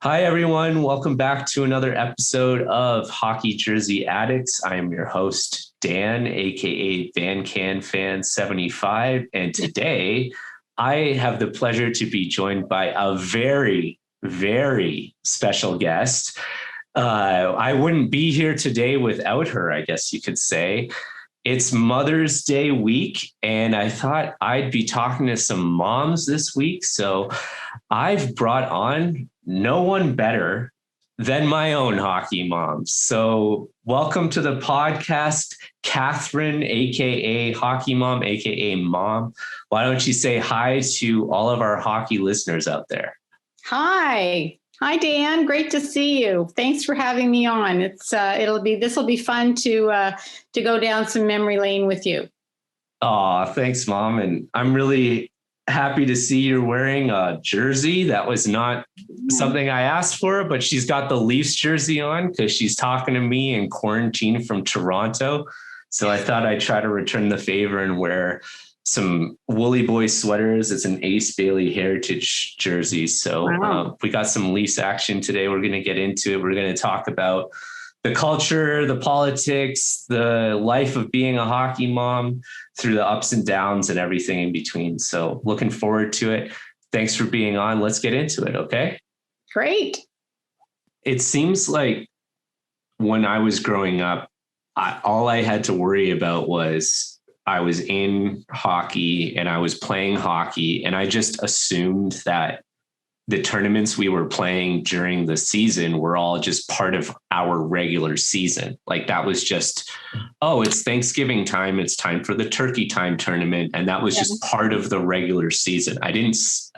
Hi, everyone. Welcome back to another episode of Hockey Jersey Addicts. I am your host, Dan, aka Van Can Fan 75. And today I have the pleasure to be joined by a very, very special guest. I wouldn't be here today without her, I guess you could say. It's Mother's Day week, and I thought I'd be talking to some moms this week. So I've brought on no one better than my own hockey mom. So welcome to the podcast, Catherine, aka Hockey Mom, aka Mom. Why don't you say hi to all of our hockey listeners out there? Hi, Dan. Great to see you. Thanks for having me on. This will be fun to go down some memory lane with you. Oh, thanks, Mom. And I'm really happy to see you're wearing a jersey. That was not something I asked for, but she's got the Leafs jersey on because she's talking to me in quarantine from Toronto. So I thought I'd try to return the favor and wear some Woolly Boy sweaters. It's an Ace Bailey Heritage jersey. So Wow. We got some Leafs action today. We're going to get into it. We're going to talk about the culture, the politics, the life of being a hockey mom through the ups and downs and everything in between. So looking forward to it. Thanks for being on. Let's get into it. Okay. Great. It seems like when I was growing up, all I had to worry about was I was in hockey and I was playing hockey. And I just assumed that the tournaments we were playing during the season were all just part of our regular season. Like that was just, oh, it's Thanksgiving time. It's time for the turkey time tournament. And that was just part of the regular season. I guess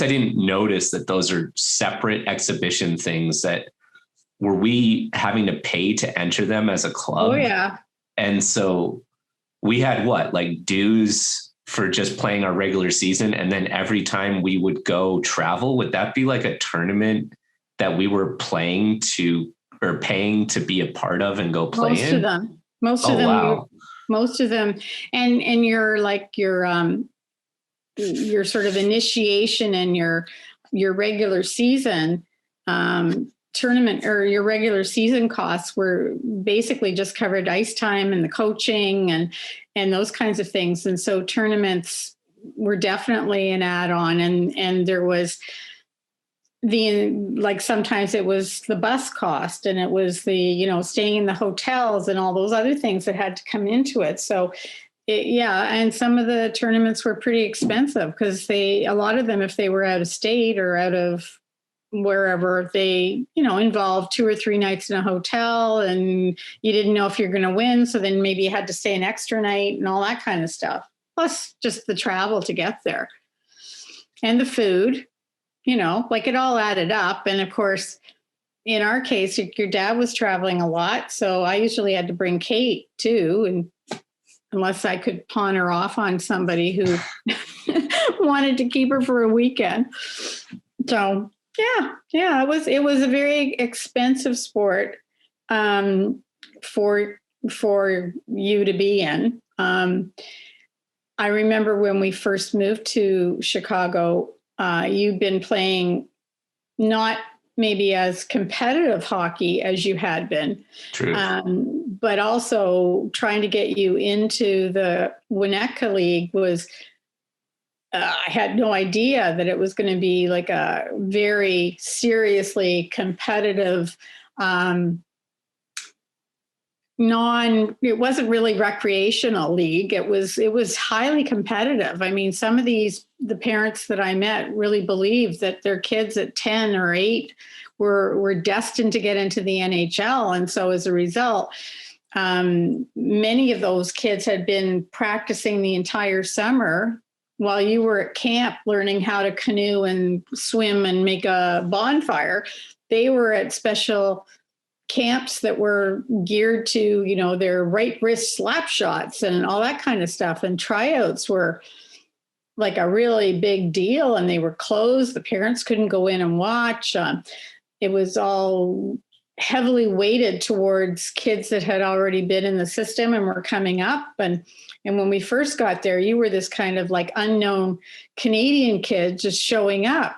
I didn't notice that those are separate exhibition things. That were we having to pay to enter them as a club? Oh, yeah. And so we had like dues for just playing our regular season. And then every time we would go travel, would that be like a tournament that we were paying to be a part of and go play Most in? of them. Most of them. And your sort of initiation and your regular season tournament or your regular season costs were basically just covered ice time and the coaching and those kinds of things. And so tournaments were definitely an add-on. And there was sometimes it was the bus cost and it was the, staying in the hotels and all those other things that had to come into it. So and some of the tournaments were pretty expensive because a lot of them, if they were out of state or out of wherever, they, involved 2 or 3 nights in a hotel and you didn't know if you're going to win. So then maybe you had to stay an extra night and all that kind of stuff. Plus just the travel to get there and the food, it all added up. And of course, in our case, your dad was traveling a lot. So I usually had to bring Kate too. And unless I could pawn her off on somebody who wanted to keep her for a weekend. So yeah, it was a very expensive sport for you to be in. I remember when we first moved to Chicago, you'd been playing not maybe as competitive hockey as you had been. True. But also trying to get you into the Winnetka League was, I had no idea that it was going to be like a very seriously competitive, it wasn't really recreational league. It was highly competitive. I mean, some of the parents that I met really believed that their kids at 10 or 8 were destined to get into the NHL. And so as a result, many of those kids had been practicing the entire summer while you were at camp learning how to canoe and swim and make a bonfire. They were at special camps that were geared to, their right wrist slap shots and all that kind of stuff. And tryouts were like a really big deal and they were closed. The parents couldn't go in and watch. It was all heavily weighted towards kids that had already been in the system and were coming up. And when we first got there, you were this kind of like unknown Canadian kid just showing up.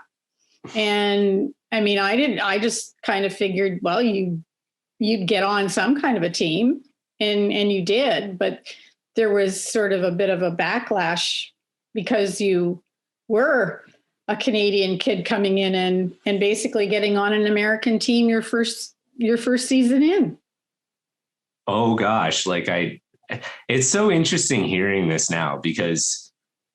And I mean, I just kind of figured, well, you'd get on some kind of a team, and you did, but there was sort of a bit of a backlash because you were a Canadian kid coming in and basically getting on an American team your first season in. Oh gosh, it's so interesting hearing this now because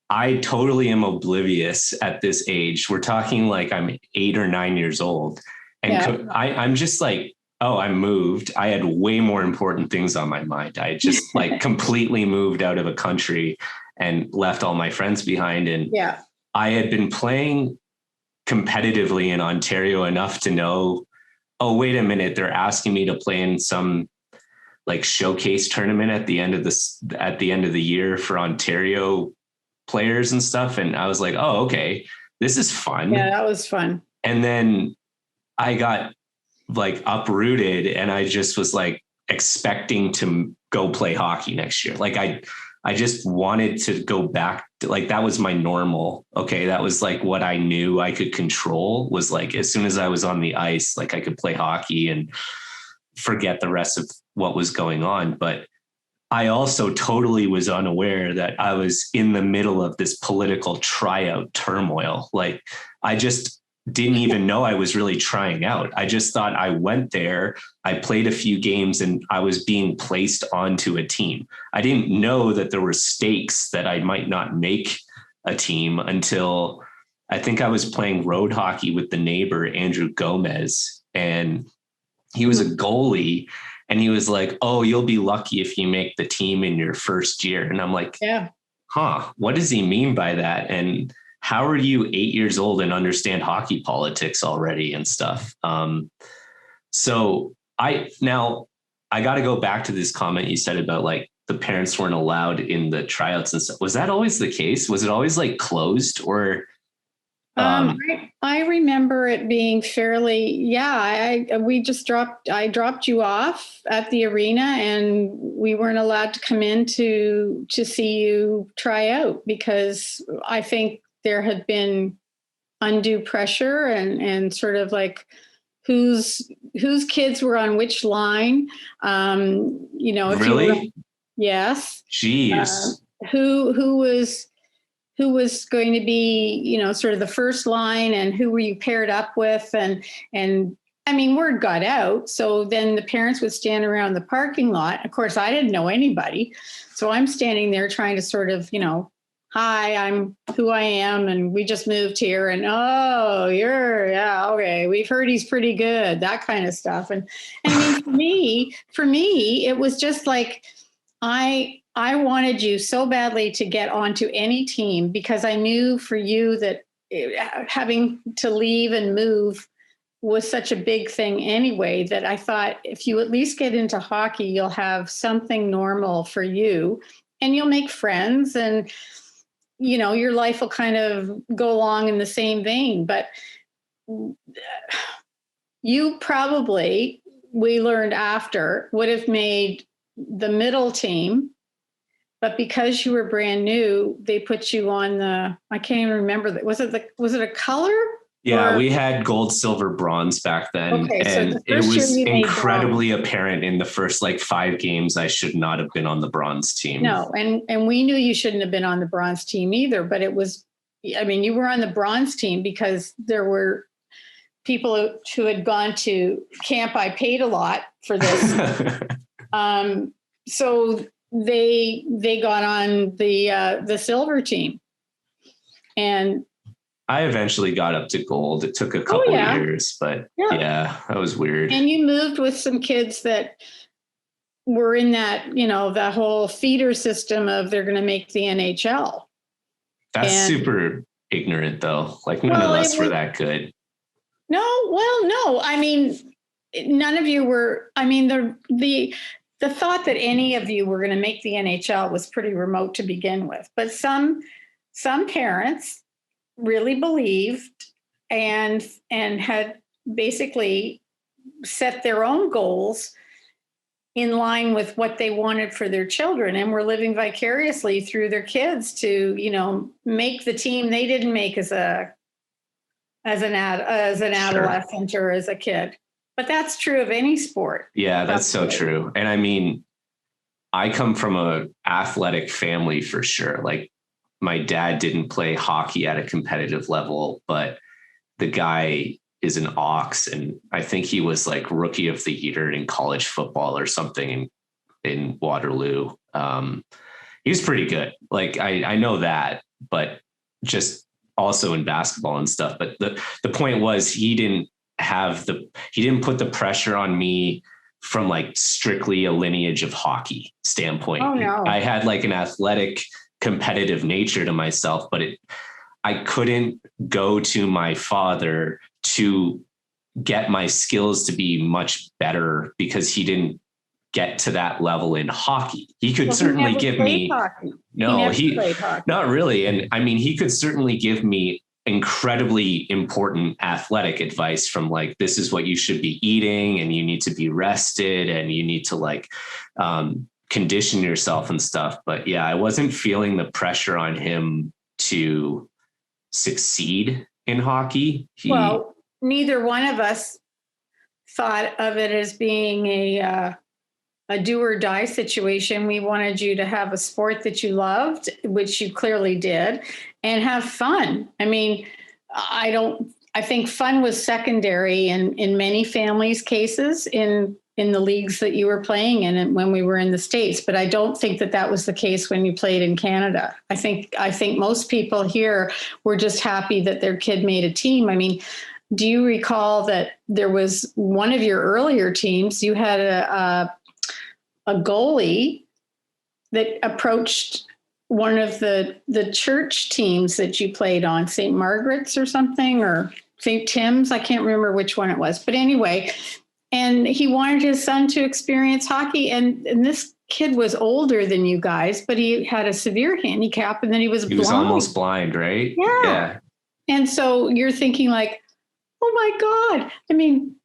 I totally am oblivious at this age. We're talking like I'm 8 or 9 years old, and Yeah. I'm just like, oh, I moved. I had way more important things on my mind. I just like completely moved out of a country and left all my friends behind. And Yeah. I had been playing competitively in Ontario enough to know, oh, wait a minute, they're asking me to play in some like showcase tournament at the end of the year for Ontario players and stuff. And I was like, oh, okay, this is fun. Yeah, that was fun. And then I got like uprooted and I just was like expecting to go play hockey next year. Like I just wanted to go back to, like, that was my normal. Okay. That was like what I knew I could control, was like, as soon as I was on the ice, like I could play hockey and forget the rest of what was going on. But I also totally was unaware that I was in the middle of this political tryout turmoil. Like I just didn't even know I was really trying out. I just thought I went there, I played a few games, and I was being placed onto a team. I didn't know that there were stakes that I might not make a team until I think I was playing road hockey with the neighbor, Andrew Gomez, and he was a goalie. And he was like, oh, you'll be lucky if you make the team in your first year. And I'm like, yeah, what does he mean by that? And how are you 8 years old and understand hockey politics already and stuff? So I got to go back to this comment you said about like the parents weren't allowed in the tryouts and stuff. Was that always the case? Was it always like closed or? I remember it being fairly, yeah, I dropped you off at the arena and we weren't allowed to come in to see you try out because I think there had been undue pressure and sort of like whose kids were on which line. If really? you were, yes. Jeez. Who was going to be, sort of the first line and who were you paired up with? And I mean, word got out. So then the parents would stand around the parking lot. Of course, I didn't know anybody. So I'm standing there trying to sort of, hi, I'm who I am. And we just moved here. And, oh, yeah, okay. We've heard he's pretty good, that kind of stuff. And I mean, for me, it was just like, I wanted you so badly to get onto any team because I knew for you that having to leave and move was such a big thing anyway, that I thought if you at least get into hockey, you'll have something normal for you and you'll make friends and, your life will kind of go along in the same vein. But you probably, we learned after, would have made the middle team. But because you were brand new, they put you on I can't even remember that. Was it a color? Yeah, we had gold, silver, bronze back then. Okay, and so it was incredibly apparent in the first like 5 games I should not have been on the bronze team. No, and we knew you shouldn't have been on the bronze team either, but it was, I mean, you were on the bronze team because there were people who had gone to camp. I paid a lot for this. So they got on the silver team. And I eventually got up to gold. It took a couple of years, but yeah, that was weird. And you moved with some kids that were in that, the whole feeder system of they're going to make the NHL. That's super ignorant though. Like none of us were that good. No, I mean, none of you were. I mean, the thought that any of you were going to make the NHL was pretty remote to begin with. But some parents really believed and had basically set their own goals in line with what they wanted for their children and were living vicariously through their kids to, make the team they didn't make as a as an adolescent or as a kid. But that's true of any sport. Yeah, that's so true. And I mean, I come from a athletic family for sure. Like my dad didn't play hockey at a competitive level, but the guy is an Ox, and I think he was like rookie of the year in college football or something in Waterloo. He was pretty good. Like I know that, but just also in basketball and stuff. But the point was he didn't put the pressure on me from like strictly a lineage of hockey standpoint. Oh, no. I had like an athletic competitive nature to myself, but I couldn't go to my father to get my skills to be much better because he didn't get to that level in hockey. He could certainly give me hockey. No, he not really. And I mean, he could certainly give me incredibly important athletic advice from like, this is what you should be eating and you need to be rested and you need to like condition yourself and stuff. But yeah, I wasn't feeling the pressure on him to succeed in hockey. Well, neither one of us thought of it as being a do or die situation. We wanted you to have a sport that you loved, which you clearly did, and have fun. I mean, I think fun was secondary in many families' cases in the leagues that you were playing in and when we were in the States. But I don't think that was the case when you played in Canada. I think most people here were just happy that their kid made a team. I mean, do you recall that there was one of your earlier teams, you had a goalie that approached one of the church teams that you played on, St. Margaret's or something, or St. Tim's. I can't remember which one it was. But anyway, and he wanted his son to experience hockey. And this kid was older than you guys, but he had a severe handicap and then he was blind. He was almost blind, right? Yeah. And so you're thinking like, oh my God. I mean,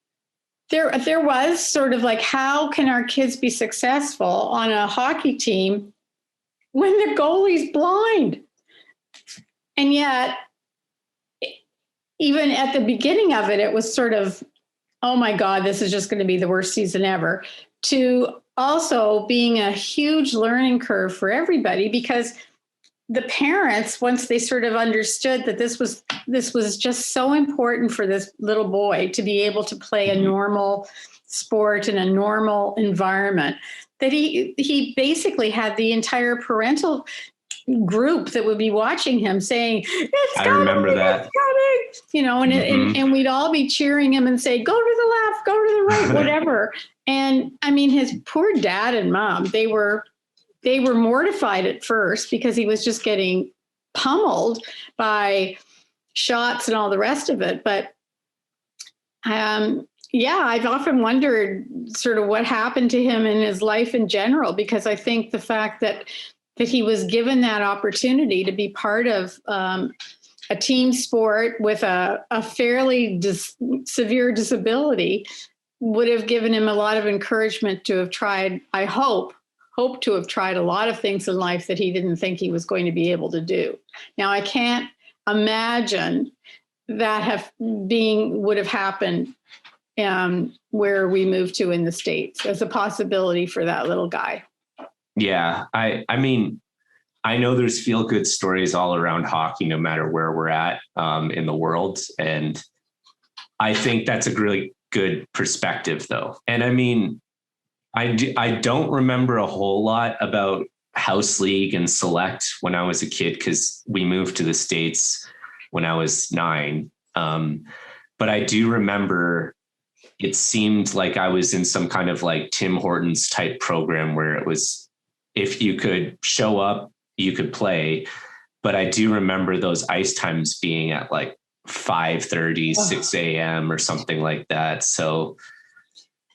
there was sort of like, how can our kids be successful on a hockey team when the goalie's blind? And yet, even at the beginning of it, it was sort of, oh my God, this is just going to be the worst season ever, to also being a huge learning curve for everybody, because the parents, once they sort of understood that this was just so important for this little boy to be able to play a normal sport in a normal environment, that he basically had the entire parental group that would be watching him saying, I remember that. You know, and we'd all be cheering him and say, go to the left, go to the right, whatever. And I mean, his poor dad and mom, they were mortified at first because he was just getting pummeled by shots and all the rest of it. But I've often wondered sort of what happened to him in his life in general, because I think the fact that he was given that opportunity to be part of a team sport with a fairly severe disability would have given him a lot of encouragement to have tried, I hope to have tried a lot of things in life that he didn't think he was going to be able to do. Now, I can't imagine that would have happened where we moved to in the States as a possibility for that little guy. Yeah. I mean, I know there's feel-good stories all around hockey, no matter where we're at in the world. And I think that's a really good perspective, though. And I mean, I don't remember a whole lot about house league and select when I was a kid, because we moved to the States when I was 9. But I do remember it seemed like I was in some kind of like Tim Hortons type program where it was, if you could show up, you could play. But I do remember those ice times being at like 5:30, 6 a.m. or something like that. So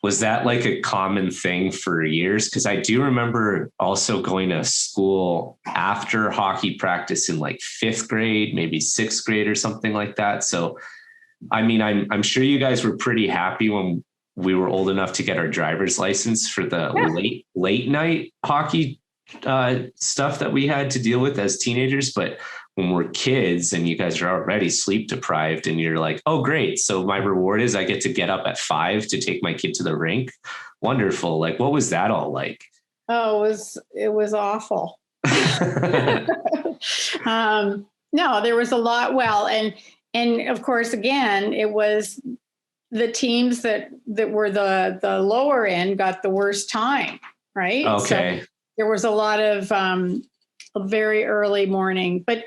was that like a common thing for years? Because I do remember also going to school after hockey practice in like 5th grade, maybe 6th grade or something like that. So, I mean, I'm sure you guys were pretty happy when we were old enough to get our driver's license for the late night hockey stuff that we had to deal with as teenagers. But when we're kids and you guys are already sleep deprived and you're like, oh, great. So my reward is I get to get up at 5 to take my kid to the rink. Wonderful. Like, what was that all like? Oh, it was awful. No, there was a lot. Well, and of course, again, it was the teams that were the lower end got the worst time, right? Okay. So there was a lot of a very early morning, but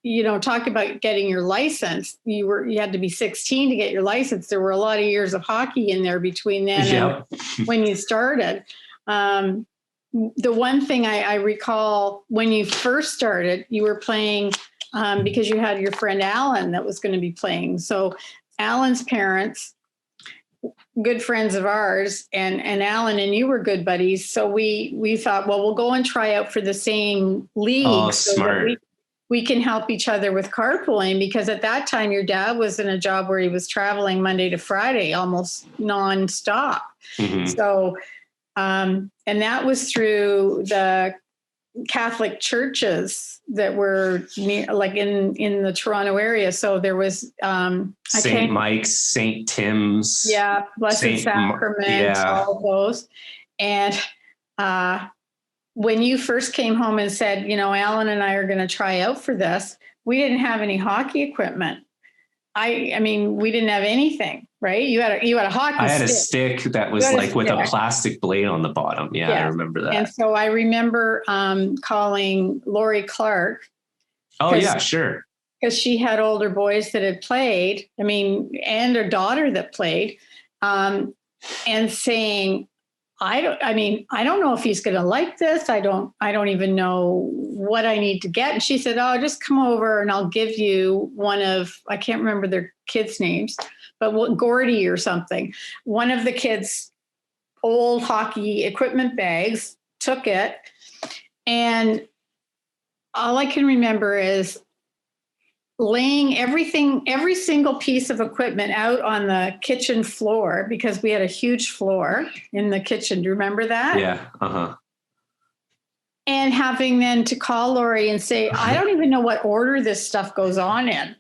you know, talk about getting your license. You had to be 16 to get your license. There were a lot of years of hockey in there between then and when you started. The one thing I recall when you first started, you were playing because you had your friend Alan that was going to be playing. So Alan's parents, good friends of ours, and Alan and you were good buddies. So we thought, well, we'll go and try out for the same league. Oh, so smart. that we can help each other with carpooling, because at that time your dad was in a job where he was traveling Monday to Friday, almost nonstop. Mm-hmm. So, and that was through the Catholic churches that were near, like in the Toronto area. So there was St. Mike's, St. Tim's, Blessed Sacrament, all of those. And when you first came home and said, you know, Alan and I are going to try out for this, we didn't have any hockey equipment. I mean, we didn't have anything, right? You had a hockey stick. I had a stick that was like with a plastic blade on the bottom. Yeah, I remember that. And so I remember calling Lori Clark. Oh, yeah, sure. Because she had older boys that had played, and a daughter that played, and saying, I don't know if he's going to like this. I don't even know what I need to get. And she said, oh, just come over and I'll give you one of, I can't remember their kids' names, but Gordy or something. One of the kids' old hockey equipment bags, took it. And all I can remember is laying every single piece of equipment out on the kitchen floor, because we had a huge floor in the kitchen. Do you remember that? Yeah. Uh-huh. And having then to call Lori and say, I don't even know what order this stuff goes on in.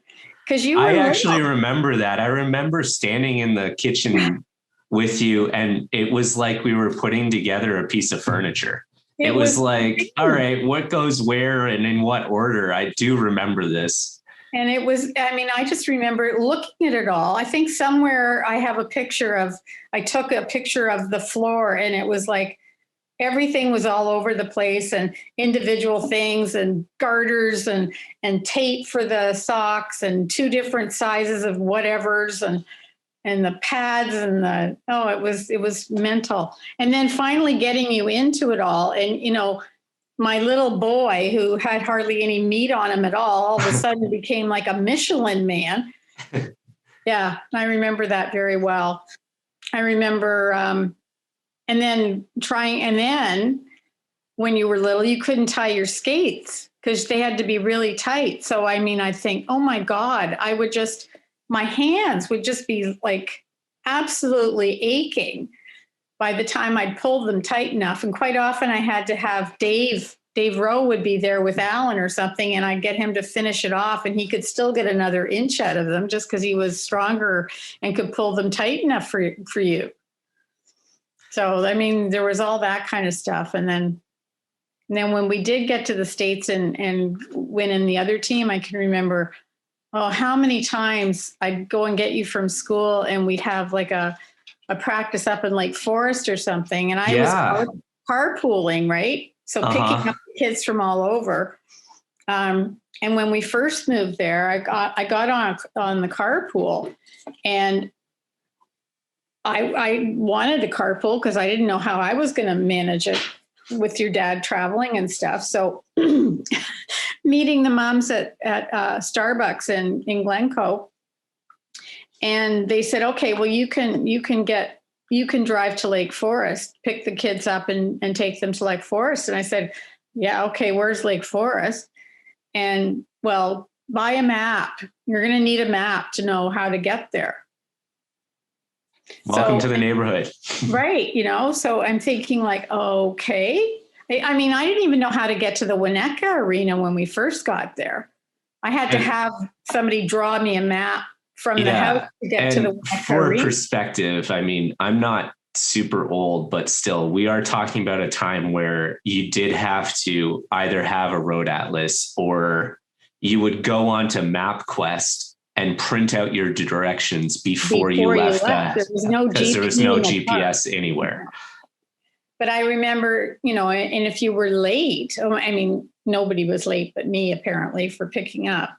Because I actually remember that. I remember standing in the kitchen with you, and it was like we were putting together a piece of furniture. It was like, all right, what goes where and in what order? I do remember this. And it was, I just remember looking at it all. I think somewhere I have I took a picture of the floor, and it was like everything was all over the place, and individual things and garters and tape for the socks and 2 different sizes of whatevers and the pads and it was mental. And then finally getting you into it all. And, you know, my little boy, who had hardly any meat on him at all of a sudden became like a Michelin man. Yeah, I remember that very well. I remember, and then when you were little, you couldn't tie your skates because they had to be really tight. So, I think, oh my God, my hands would just be like absolutely aching by the time I'd pull them tight enough. And quite often I had to have Dave Rowe would be there with Alan or something, and I'd get him to finish it off, and he could still get another inch out of them just because he was stronger and could pull them tight enough for you. So, there was all that kind of stuff. And then when we did get to the States and win in the other team, I can remember, how many times I'd go and get you from school, and we'd have like a practice up in Lake Forest or something. And I was carpooling, right? So picking up kids from all over. And when we first moved there, I got on the carpool, and I wanted to carpool because I didn't know how I was going to manage it with your dad traveling and stuff. So meeting the moms at Starbucks in Glencoe, and they said, okay, well, you can drive to Lake Forest, pick the kids up and take them to Lake Forest. And I said, yeah, okay, where's Lake Forest? And well, buy a map. You're going to need a map to know how to get there. Welcome to the neighborhood. Right. So I'm thinking like, okay. I mean, I didn't even know how to get to the Winnetka Arena when we first got there. I had to have somebody draw me a map from the house to get to the Winnetka for Arena. Perspective, I mean, I'm not super old, but still, we are talking about a time where you did have to either have a road atlas or you would go on to MapQuest and print out your directions before you left that. There was no because there was no GPS anywhere. But I remember, and if you were late, I mean, nobody was late but me, apparently, for picking up,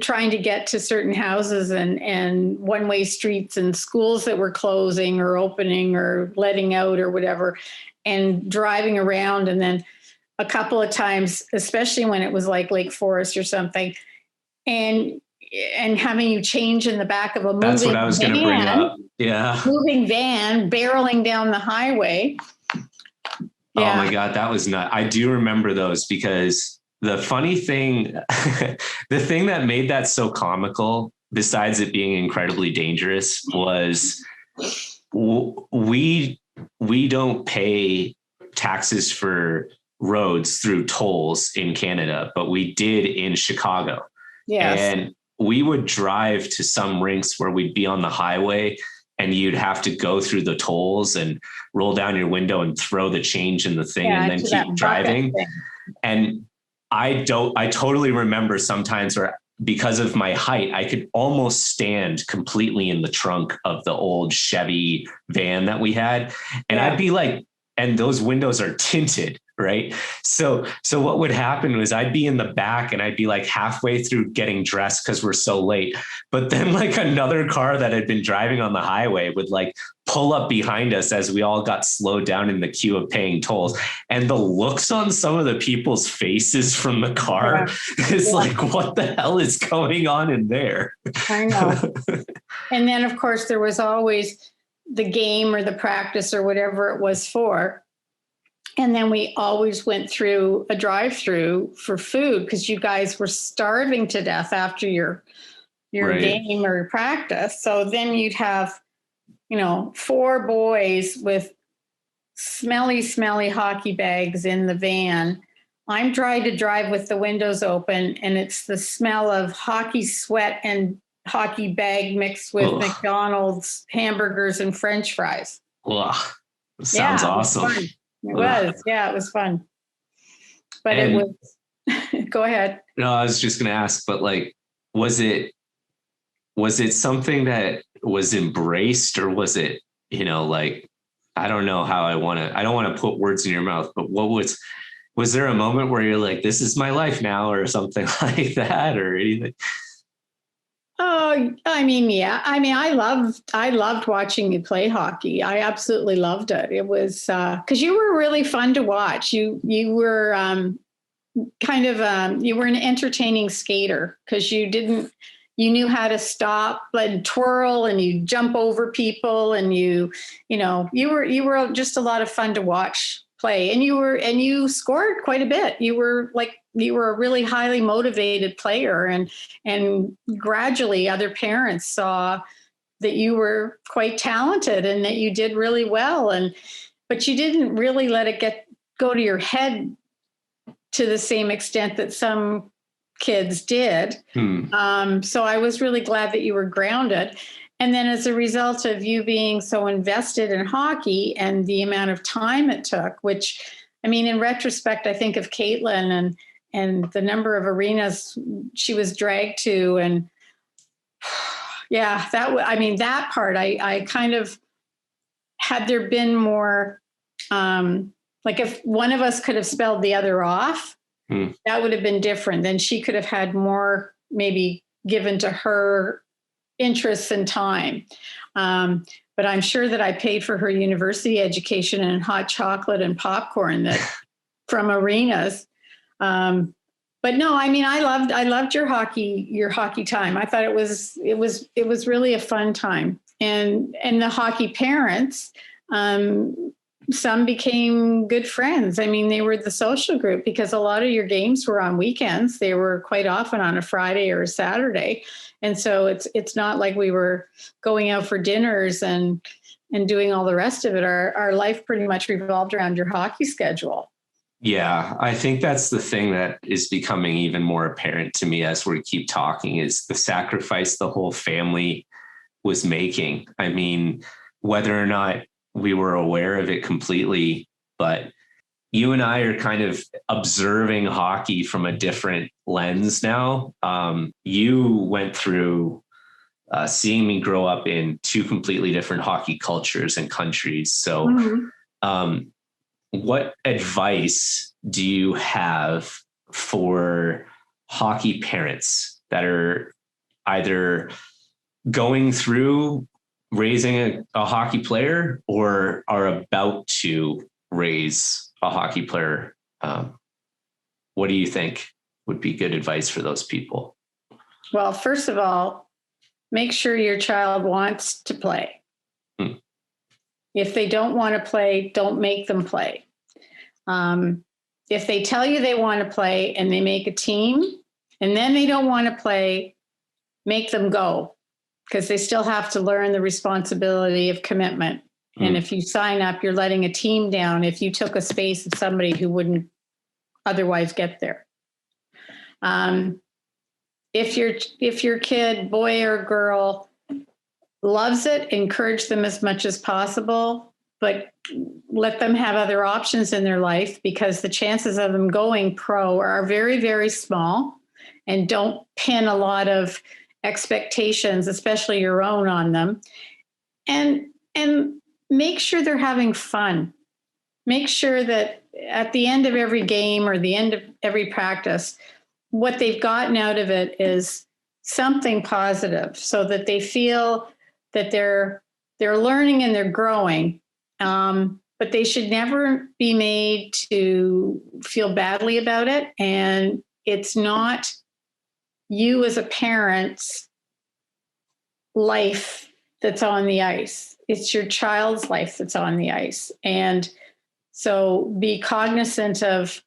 trying to get to certain houses and one-way streets and schools that were closing or opening or letting out or whatever, and driving around. And then a couple of times, especially when it was like Lake Forest or something, and having you change in the back of a moving van. That's what I was going to bring up. Yeah. Moving van, barreling down the highway. Yeah. Oh my God, that was nuts. I do remember those because the funny thing, the thing that made that so comical, besides it being incredibly dangerous, was we don't pay taxes for roads through tolls in Canada, but we did in Chicago. Yes. And we would drive to some rinks where we'd be on the highway and you'd have to go through the tolls and roll down your window and throw the change in the thing and then keep driving. And I totally remember sometimes where, because of my height, I could almost stand completely in the trunk of the old Chevy van that we had. And I'd be like, and those windows are tinted, right? So what would happen was I'd be in the back and I'd be like halfway through getting dressed because we're so late. But then like another car that had been driving on the highway would like pull up behind us as we all got slowed down in the queue of paying tolls. And the looks on some of the people's faces from the car is like, what the hell is going on in there? I know. And then of course there was always the game or the practice or whatever it was for. And then we always went through a drive-through for food because you guys were starving to death after your game or practice. So then you'd have, 4 boys with smelly hockey bags in the van. I'm trying to drive with the windows open, and it's the smell of hockey sweat and hockey bag mixed with McDonald's hamburgers and French fries. Wow. Sounds awesome. It was fun. But it was, go ahead. No, I was just going to ask, but like, was it something that was embraced, or was it, like, I don't know how I don't want to put words in your mouth, but was there a moment where you're like, this is my life now, or something like that, or anything? Oh, I mean, yeah. I mean, I loved watching you play hockey. I absolutely loved it. It was because you were really fun to watch. You were you were an entertaining skater because you knew how to stop and twirl, and you jump over people, and you were just a lot of fun to watch play. And you scored quite a bit. You were a really highly motivated player, and gradually other parents saw that you were quite talented and that you did really well. But you didn't really let it go to your head to the same extent that some kids did. So I was really glad that you were grounded. And then as a result of you being so invested in hockey and the amount of time it took, which, I mean, in retrospect, I think of Caitlin and the number of arenas she was dragged to. And that part, I kind of, had there been more, like if one of us could have spelled the other off, that would have been different. Then she could have had more maybe given to her interests and time. But I'm sure that I paid for her university education in hot chocolate and popcorn from arenas. But no, I mean, I loved your hockey time. I thought it was really a fun time. And the hockey parents, some became good friends. I mean, they were the social group because a lot of your games were on weekends. They were quite often on a Friday or a Saturday. And so it's not like we were going out for dinners and and doing all the rest of it, our life pretty much revolved around your hockey schedule. Yeah, I think that's the thing that is becoming even more apparent to me as we keep talking, is the sacrifice the whole family was making. I mean, whether or not we were aware of it completely, but you and I are kind of observing hockey from a different lens now. You went through seeing me grow up in two completely different hockey cultures and countries. So, what advice do you have for hockey parents that are either going through raising a hockey player or are about to raise a hockey player? What do you think would be good advice for those people? Well, first of all, make sure your child wants to play. If they don't want to play, don't make them play. If they tell you they want to play and they make a team and then they don't want to play, make them go, because they still have to learn the responsibility of commitment. And if you sign up, you're letting a team down if you took a space of somebody who wouldn't otherwise get there. If your kid, boy or girl, loves it, encourage them as much as possible, but let them have other options in their life, because the chances of them going pro are very, very small. And don't pin a lot of expectations, especially your own, on them. And make sure they're having fun. Make sure that at the end of every game or the end of every practice, what they've gotten out of it is something positive, so that they feel that they're learning and they're growing. But they should never be made to feel badly about it. And it's not you as a parent's life that's on the ice. It's your child's life that's on the ice. And so be cognizant of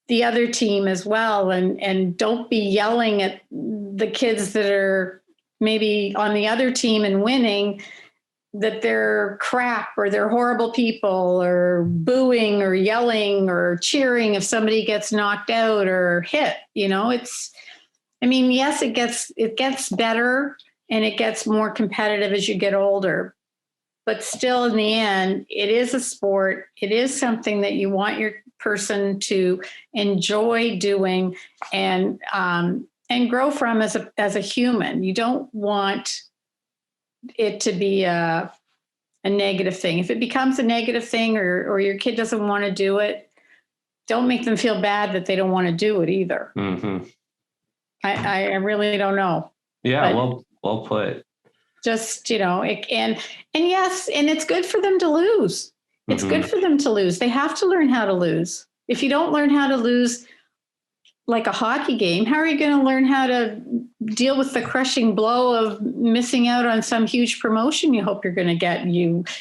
the other team as well. And don't be yelling at the kids that are maybe on the other team and winning that they're crap or they're horrible people, or booing or yelling or cheering if somebody gets knocked out or hit. Yes, it gets better and it gets more competitive as you get older. But still, in the end, it is a sport. It is something that you want your person to enjoy doing and grow from as a human. You don't want it to be a negative thing. If it becomes a negative thing, or your kid doesn't want to do it, don't make them feel bad that they don't want to do it either. Mm-hmm. I really don't know. Yeah, well put. Just, and yes, and it's good for them to lose. It's good for them to lose. They have to learn how to lose. If you don't learn how to lose like a hockey game, how are you going to learn how to deal with the crushing blow of missing out on some huge promotion you hope you're going to get and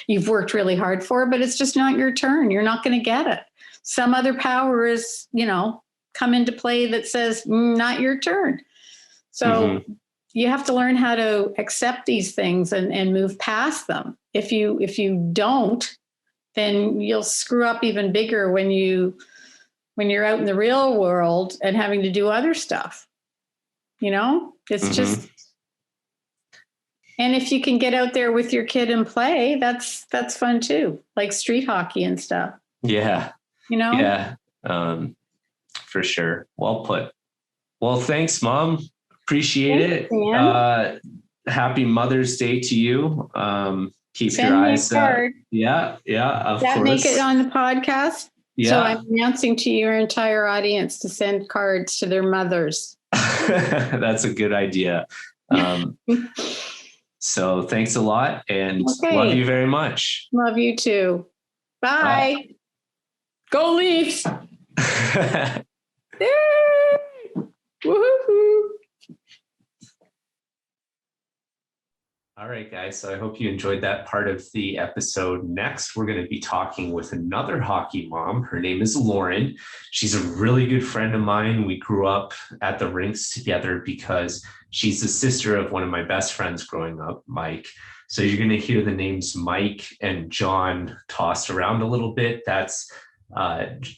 you've worked really hard for, but it's just not your turn. You're not going to get it. Some other power is, come into play that says, not your turn. So you have to learn how to accept these things and move past them. If you don't, then you'll screw up even bigger when you're out in the real world and having to do other stuff. It's just, and if you can get out there with your kid and play, that's fun too, like street hockey and stuff. Yeah. Yeah. For sure. Well put. Well, thanks, Mom. Appreciate it. Happy Mother's Day to you. Keep Send your me eyes a card. Yeah, of that course. Make it on the podcast. Yeah. So I'm announcing to your entire audience to send cards to their mothers. That's a good idea. So thanks a lot, and love you very much. Love you too. Bye. Go Leafs. Woohoo. All right, guys. So I hope you enjoyed that part of the episode. Next, we're going to be talking with another hockey mom. Her name is Lauren. She's a really good friend of mine. We grew up at the rinks together because she's the sister of one of my best friends growing up, Mike. So you're going to hear the names Mike and John tossed around a little bit. That's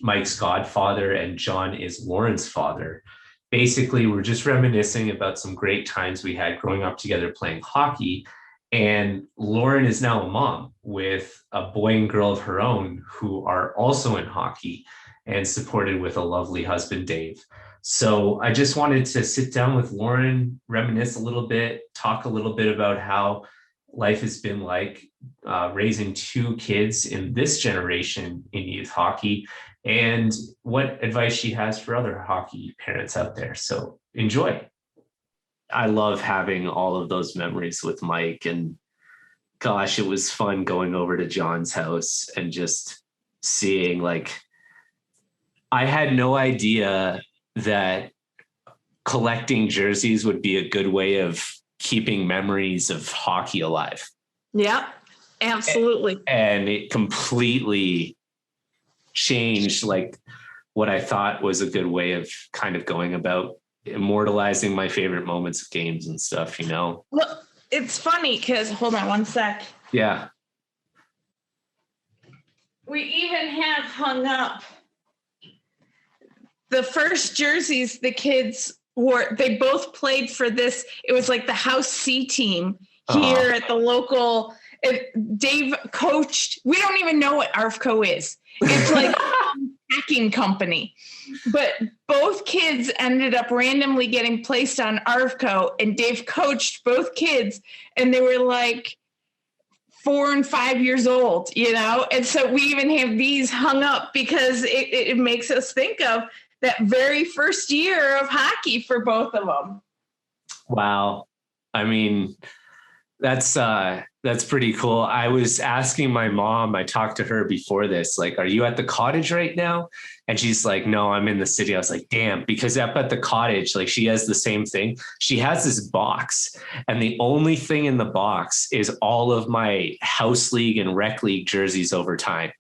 Mike's godfather, and John is Lauren's father. Basically, we're just reminiscing about some great times we had growing up together playing hockey. And Lauren is now a mom with a boy and girl of her own who are also in hockey and supported with a lovely husband, Dave. So I just wanted to sit down with Lauren, reminisce a little bit, talk a little bit about how life has been like raising two kids in this generation in youth hockey, and what advice she has for other hockey parents out there. So enjoy. I love having all of those memories with Mike, and gosh, it was fun going over to John's house and just seeing, like, I had no idea that collecting jerseys would be a good way of keeping memories of hockey alive. Yeah, absolutely. And it completely changed like what I thought was a good way of kind of going about immortalizing my favorite moments of games and stuff, you know? Well, it's funny because, hold on one sec. Yeah. We even have hung up the first jerseys the kids wore. They both played for this. It was like the House C team here at the local. Dave coached. We don't even know what ARFCO is. It's like a packing company. But both kids ended up randomly getting placed on ARFCO, and Dave coached both kids, and they were like 4 and 5 years old, you know? And so we even have these hung up because it makes us think of that very first year of hockey for both of them. Wow. I mean, that's pretty cool. I was asking my mom, I talked to her before this, like, are you at the cottage right now? And she's like, no, I'm in the city. I was like, damn, because up at the cottage, like, she has the same thing. She has this box, and the only thing in the box is all of my house league and rec league jerseys over time.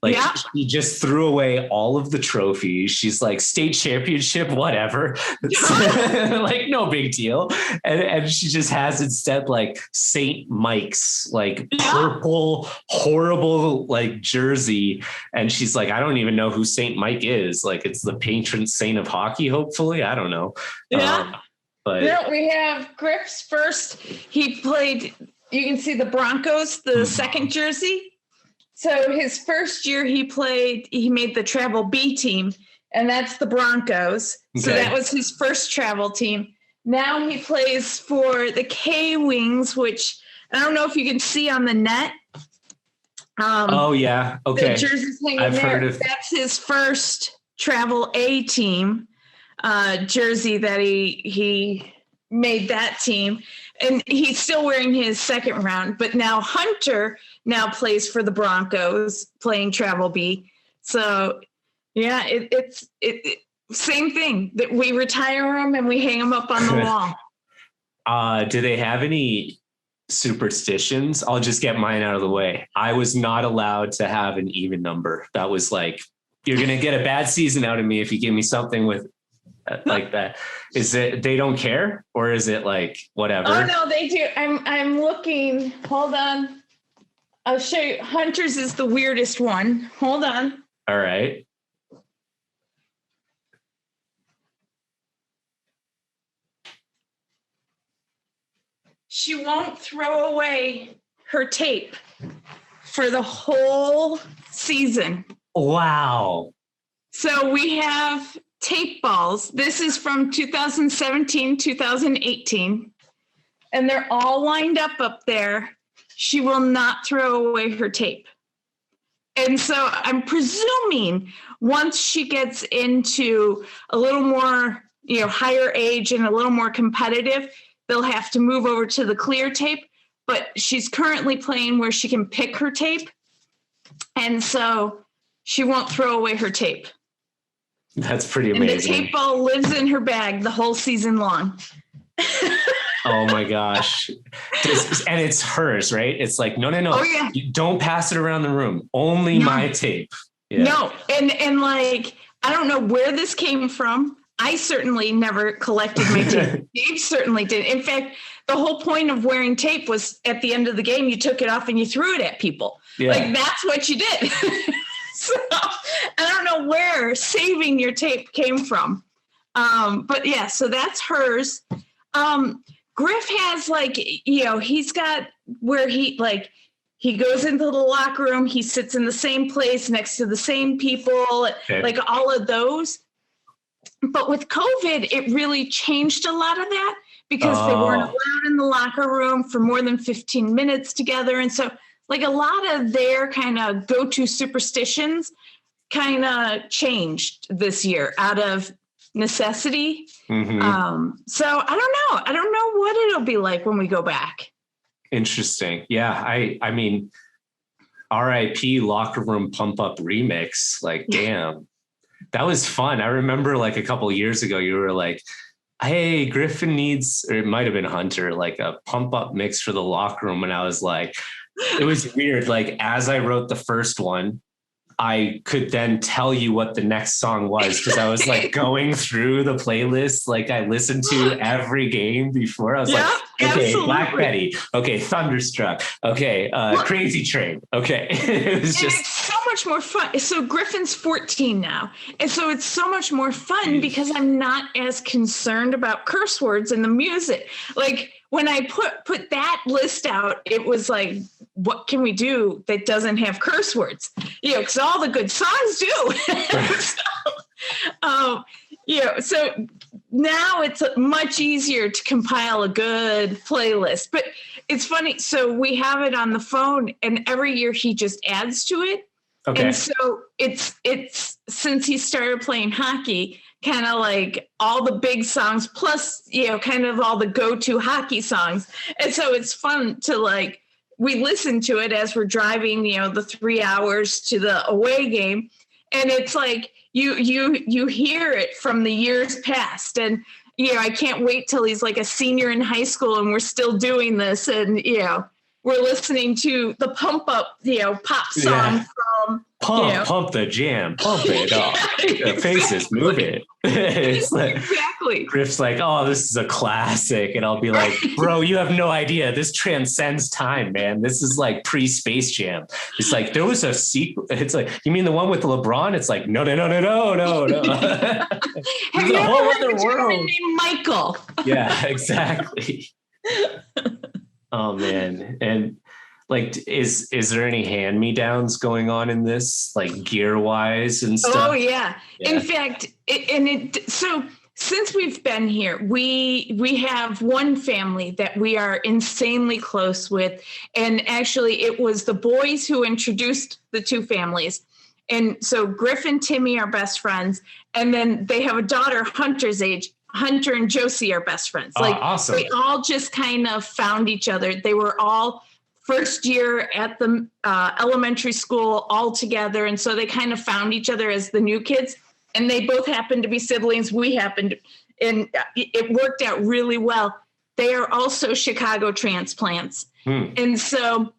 Like, yeah. She just threw away all of the trophies. She's like, state championship, whatever. Like, no big deal. And she just has instead like St. Mike's, like purple, horrible, like jersey. And she's like, I don't even know who St. Mike is. Like, it's the patron saint of hockey, hopefully. I don't know. Yeah. But yeah, we have Griff's first. He played, you can see the Broncos, the second jersey. So his first year he made the travel B team, and that's the Broncos. Okay. So that was his first travel team. Now he plays for the K Wings, which I don't know if you can see on the net. Oh yeah. Okay. The jerseys hanging I've there. heard of. That's his first travel A team jersey that he made that team. And he's still wearing his second round, but now Hunter now plays for the Broncos, playing travel B. So yeah, it's same thing that we retire them and we hang them up on the wall. Do they have any superstitions? I'll just get mine out of the way. I was not allowed to have an even number. That was like, you're going to get a bad season out of me if you give me something with like that. Is it they don't care, or is it like whatever? Oh no, they do. I'm looking. Hold on. I'll show you. Hunter's is the weirdest one. Hold on. All right. She won't throw away her tape for the whole season. Wow. So we have tape balls. This is from 2017, 2018. And they're all lined up there. She will not throw away her tape. And so I'm presuming once she gets into a little more, higher age and a little more competitive, they'll have to move over to the clear tape. But she's currently playing where she can pick her tape. And so she won't throw away her tape. That's pretty amazing. And the tape ball lives in her bag the whole season long. Oh my gosh. And it's hers, right? It's like, no. Oh yeah. You don't pass it around the room. Only my tape. Yeah. No. And like, I don't know where this came from. I certainly never collected my tape. Dave certainly did. In fact, the whole point of wearing tape was at the end of the game, you took it off and you threw it at people. Yeah. Like that's what you did. So I don't know where saving your tape came from. But yeah, so that's hers. Griff has like, he's got where he goes into the locker room, he sits in the same place next to the same people, like all of those. But with COVID, it really changed a lot of that because they weren't allowed in the locker room for more than 15 minutes together. And so like a lot of their kind of go-to superstitions kind of changed this year out of necessity. Mm-hmm. So I don't know what it'll be like when we go back. Interesting. Yeah. I mean, RIP locker room pump up remix. Like, damn, that was fun. I remember like a couple of years ago, you were like, hey, Griffin needs, or it might've been Hunter, like a pump up mix for the locker room. And I was like, it was weird. Like as I wrote the first one, I could then tell you what the next song was because I was like going through the playlist. Like I listened to every game before. I was like, okay, absolutely. Black Betty. Okay, Thunderstruck. Okay, Crazy Train. Okay. It was just it's so much more fun. So Griffin's 14 now. And so it's so much more fun because I'm not as concerned about curse words in the music. Like when I put that list out, it was like, what can we do that doesn't have curse words? Because all the good songs do. So now it's much easier to compile a good playlist. But it's funny. So we have it on the phone, and every year he just adds to it. Okay. And so it's since he started playing hockey, kind of like all the big songs plus, kind of all the go-to hockey songs. And so it's fun to like, we listen to it as we're driving, the 3 hours to the away game. And it's like, you hear it from the years past. And, I can't wait till he's like a senior in high school and we're still doing this. And, we're listening to the pump up, pop song from pump the jam, pump it up, the faces, move it. It's like, exactly. Griff's like, oh, this is a classic. And I'll be like, bro, you have no idea. This transcends time, man. This is like pre-Space Jam. It's like, there was a sequel. It's like, you mean the one with LeBron? It's like, no. Have you ever heard of a gentleman named Michael? Yeah, exactly. Oh man. And like, is there any hand-me-downs going on in this, like gear-wise and stuff? Oh yeah. In fact, so since we've been here, we have one family that we are insanely close with. And actually it was the boys who introduced the two families. And so Griff and Timmy are best friends. And then they have a daughter, Hunter's age. Hunter and Josie are best friends. Like awesome. They all just kind of found each other. They were all first year at the elementary school all together. And so they kind of found each other as the new kids. And they both happened to be siblings. And it worked out really well. They are also Chicago transplants. And so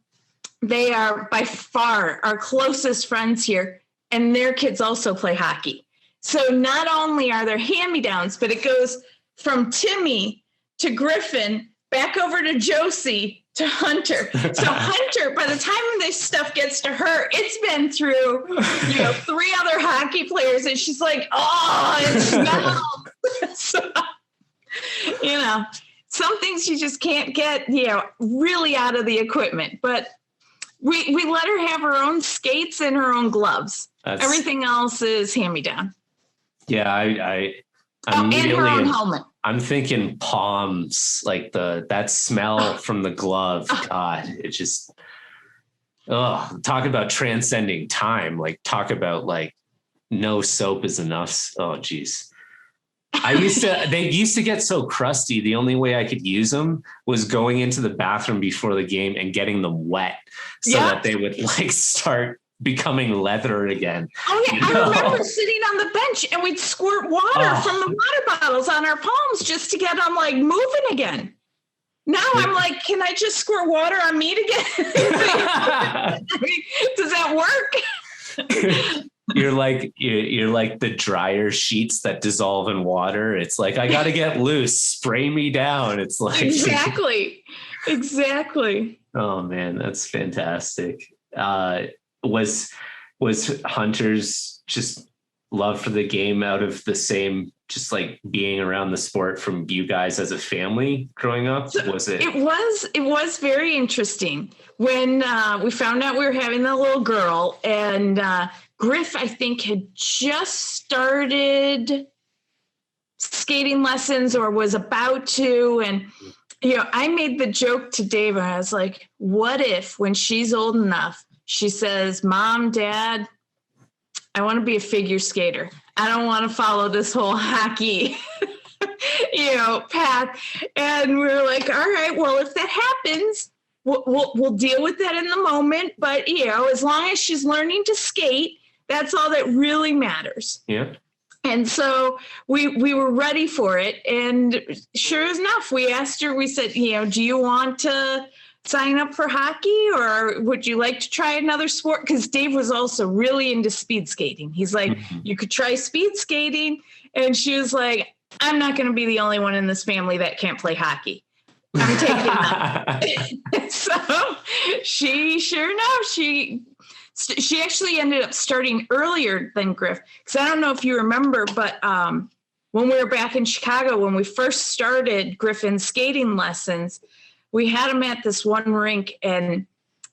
they are by far our closest friends here. And their kids also play hockey. So not only are there hand-me-downs, but it goes from Timmy to Griffin, back over to Josie to Hunter. So Hunter, by the time this stuff gets to her, it's been through, 3 other hockey players, and she's like, oh, it smells. So, some things you just can't get, really out of the equipment. But we let her have her own skates and her own gloves. Everything else is hand-me-down. Yeah, I and her own helmet. I'm thinking palms, like that smell from the glove. God, it just, talk about transcending time. Like talk about like no soap is enough. Oh, geez. They used to get so crusty. The only way I could use them was going into the bathroom before the game and getting them wet so that they would like start becoming leather again. Oh yeah, I remember sitting on the bench and we'd squirt water from the water bottles on our palms just to get them like moving again. Now I'm like, can I just squirt water on meat again? I mean, does that work? You're like the dryer sheets that dissolve in water. It's like, I got to get loose. Spray me down. It's like Exactly. Oh man, that's fantastic. Was Hunter's just love for the game out of the same, just like being around the sport from you guys as a family growing up? Was it? It was very interesting when we found out we were having the little girl, and Griff, I think, had just started skating lessons or was about to. And, I made the joke to Dave, and I was like, what if when she's old enough, she says, Mom, Dad, I want to be a figure skater. I don't want to follow this whole hockey, path. And we were like, all right, well, if that happens, we'll deal with that in the moment. But, as long as she's learning to skate, that's all that really matters. Yeah. And so we were ready for it. And sure enough, we asked her, we said, do you want to sign up for hockey, or would you like to try another sport? Because Dave was also really into speed skating. He's like, you could try speed skating. And she was like, I'm not going to be the only one in this family that can't play hockey. I'm taking them. So she actually ended up starting earlier than Griff. Because I don't know if you remember, but when we were back in Chicago, when we first started Griffin's skating lessons, we had him at this one rink, and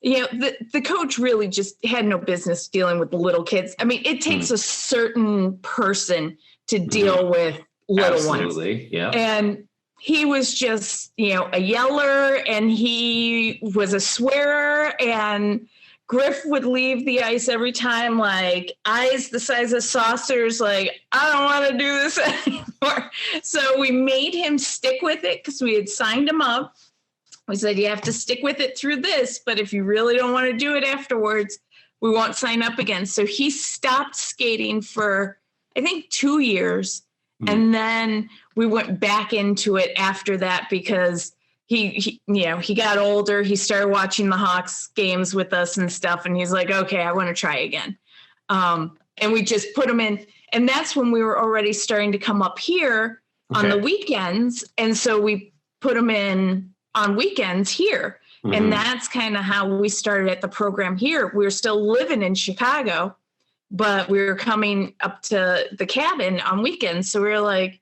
the coach really just had no business dealing with the little kids. I mean, it takes a certain person to deal with little ones. Yeah. And he was just, a yeller, and he was a swearer, and Griff would leave the ice every time, like eyes the size of saucers, like, I don't want to do this anymore. So we made him stick with it because we had signed him up. We said, you have to stick with it through this, but if you really don't want to do it afterwards, we won't sign up again. So he stopped skating for, I think, 2 years. And then we went back into it after that because he got older. He started watching the Hawks games with us and stuff. And he's like, okay, I want to try again. And we just put him in. And that's when we were already starting to come up here on the weekends. And so we put him in on weekends here. And that's kind of how we started at the program here. We were still living in Chicago, but we were coming up to the cabin on weekends. So we were like,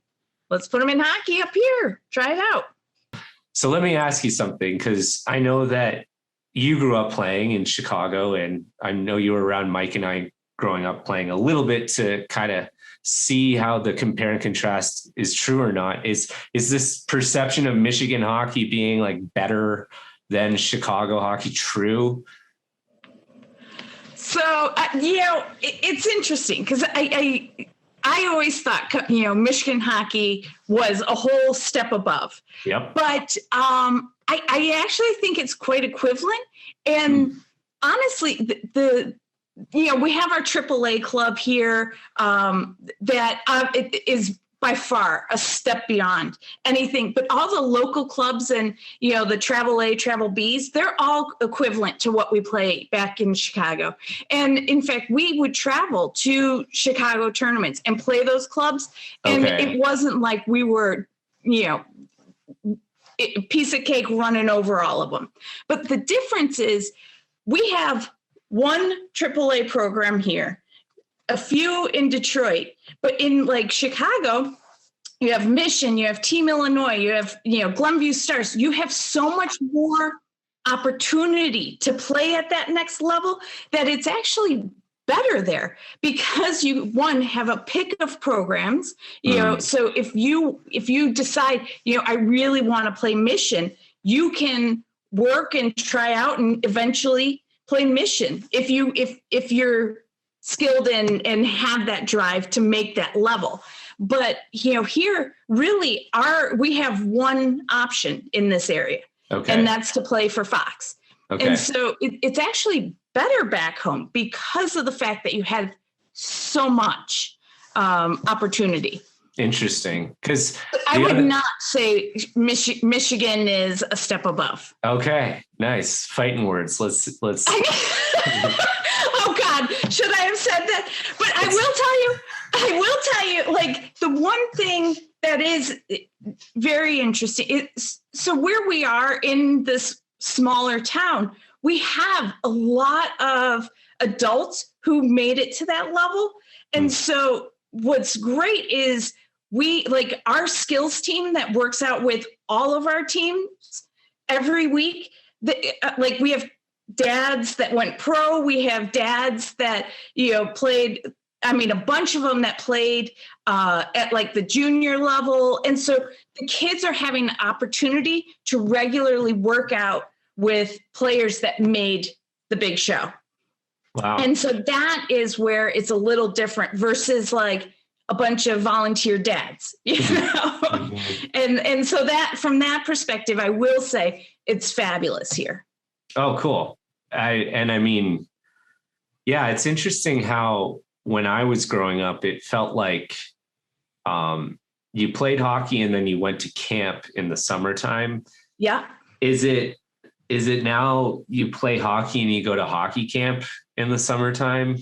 let's put him in hockey up here. Try it out. So let me ask you something, because I know that you grew up playing in Chicago, and I know you were around Mike and I growing up playing a little bit to kind of see how the compare and contrast is true or not. Is this perception of Michigan hockey being like better than Chicago hockey true? So, it's interesting because I always thought, Michigan hockey was a whole step above. Yep. But I actually think it's quite equivalent. And honestly, we have our AAA club here that it is by far a step beyond anything. But all the local clubs and, the Travel A, Travel Bs, they're all equivalent to what we play back in Chicago. And in fact, we would travel to Chicago tournaments and play those clubs. And it wasn't like we were, a piece of cake running over all of them. But the difference is we have one AAA program here, a few in Detroit, but in like Chicago, you have Mission, you have Team Illinois, you have, Glenview Stars. You have so much more opportunity to play at that next level that it's actually better there because you have a pick of programs, so if you decide, I really want to play Mission, you can work and try out and eventually play Mission if you're skilled and have that drive to make that level. But here really we have one option in this area, and that's to play for Fox. And so it's actually better back home because of the fact that you had so much opportunity. Interesting. Because I would not say Michigan is a step above. Okay, nice. Fighting words. Let's. Oh God, should I have said that? But I will tell you, like the one thing that is very interesting is, so where we are in this smaller town, we have a lot of adults who made it to that level. And so what's great is we, like our skills team that works out with all of our teams every week, like we have dads that went pro. We have dads that, played, I mean, a bunch of them that played at like the junior level. And so the kids are having the opportunity to regularly work out with players that made the big show. Wow. And so that is where it's a little different versus like a bunch of volunteer dads, And so that from that perspective, I will say it's fabulous here. Oh, cool. I mean, yeah, it's interesting how when I was growing up, it felt like you played hockey and then you went to camp in the summertime. Yeah. Is it now you play hockey and you go to hockey camp in the summertime?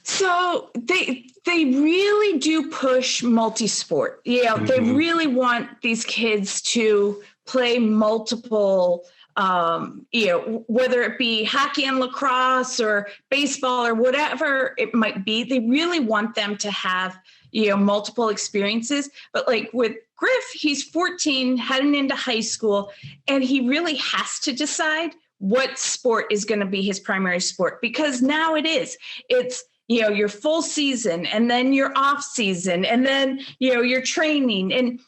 So they really do push multi-sport. Yeah, they really want these kids to play multiple, whether it be hockey and lacrosse or baseball or whatever it might be. They really want them to have, multiple experiences. But like with Griff, he's 14, heading into high school, and he really has to decide what sport is going to be his primary sport, because now it's your full season and then your off season and then, your training. And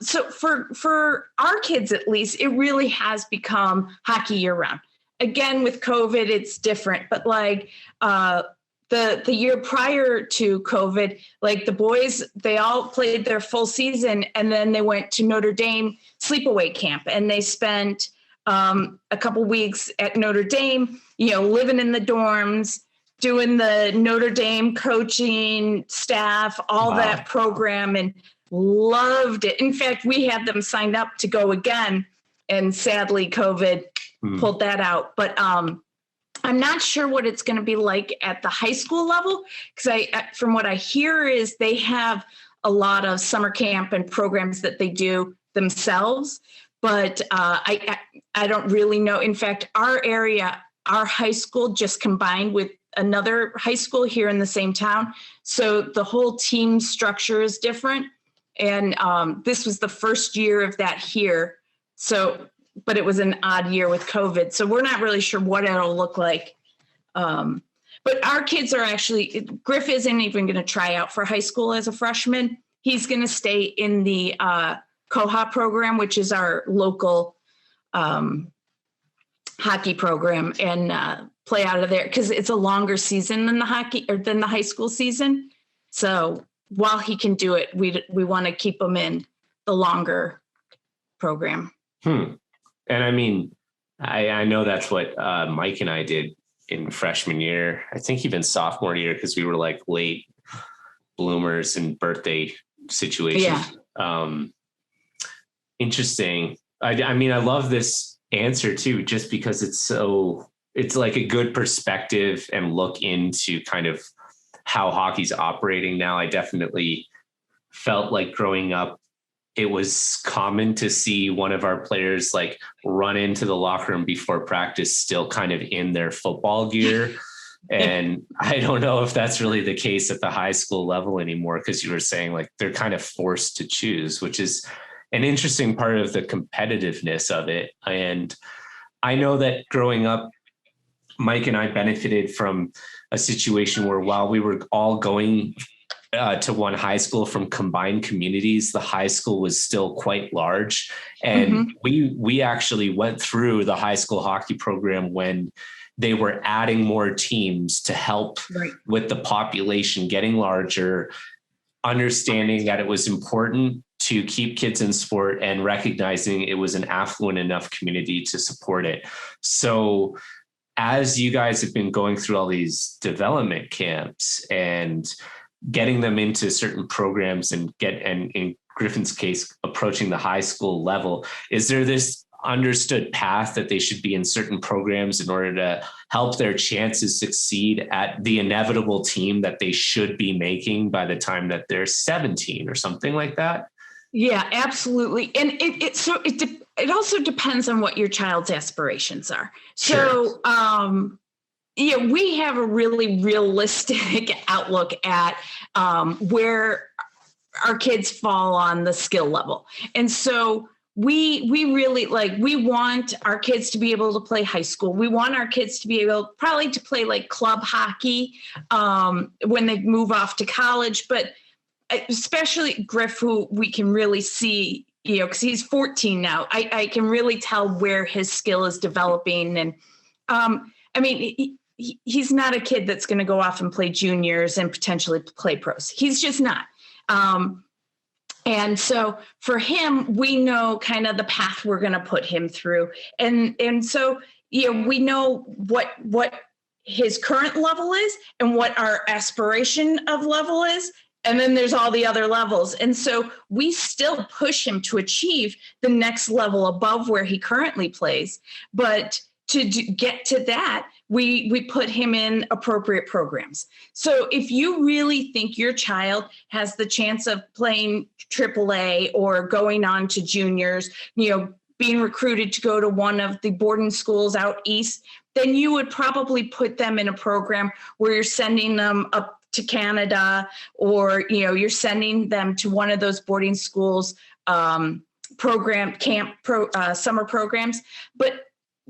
so for our kids, at least, it really has become hockey year round. Again, with COVID, it's different, but like the year prior to COVID, like the boys, they all played their full season and then they went to Notre Dame sleepaway camp and they spent a couple weeks at Notre Dame, living in the dorms, doing the Notre Dame coaching staff, all that program, and loved it. In fact, we had them signed up to go again, and sadly COVID pulled that out. But I'm not sure what it's going to be like at the high school level, because from what I hear is they have a lot of summer camp and programs that they do themselves. But I don't really know. In fact, our area, our high school just combined with another high school here in the same town. So the whole team structure is different. And this was the first year of that here. So, but it was an odd year with COVID. So we're not really sure what it'll look like. But our kids are actually, Griff isn't even going to try out for high school as a freshman. He's going to stay in the COHA program, which is our local hockey program, and play out of there because it's a longer season than the high school season. So while he can do it, we want to keep him in the longer program. And I mean, I know that's what Mike and I did in freshman year. I think even sophomore year, because we were like late bloomers and birthday situations. Yeah. Interesting. I mean, I love this answer too, just because it's like a good perspective and look into kind of how hockey's operating now. I definitely felt like growing up, it was common to see one of our players like run into the locker room before practice, still kind of in their football gear. And I don't know if that's really the case at the high school level anymore, because you were saying like they're kind of forced to choose, which is an interesting part of the competitiveness of it. And I know that growing up, Mike and I benefited from a situation where while we were all going to one high school from combined communities, the high school was still quite large. And we actually went through the high school hockey program when they were adding more teams to help with the population getting larger, understanding that it was important to keep kids in sport and recognizing it was an affluent enough community to support it. So as you guys have been going through all these development camps and getting them into certain programs and in Griffin's case, approaching the high school level, is there this understood path that they should be in certain programs in order to help their chances succeed at the inevitable team that they should be making by the time that they're 17 or something like that? Yeah, absolutely. And it also depends on what your child's aspirations are. So, sure. We have a really realistic outlook at where our kids fall on the skill level. And so we really we want our kids to be able to play high school. We want our kids to be able probably to play like club hockey when they move off to college, but especially Griff, who we can really see, because he's 14 now, I can really tell where his skill is developing. And he's not a kid that's going to go off and play juniors and potentially play pros. He's just not. And so for him, we know kind of the path we're going to put him through. And so, we know what his current level is and what our aspiration of level is. And then there's all the other levels. And so we still push him to achieve the next level above where he currently plays. But to get to that, we put him in appropriate programs. So if you really think your child has the chance of playing AAA or going on to juniors, being recruited to go to one of the boarding schools out east, then you would probably put them in a program where you're sending them up to Canada, or, you're sending them to one of those boarding schools, summer programs. But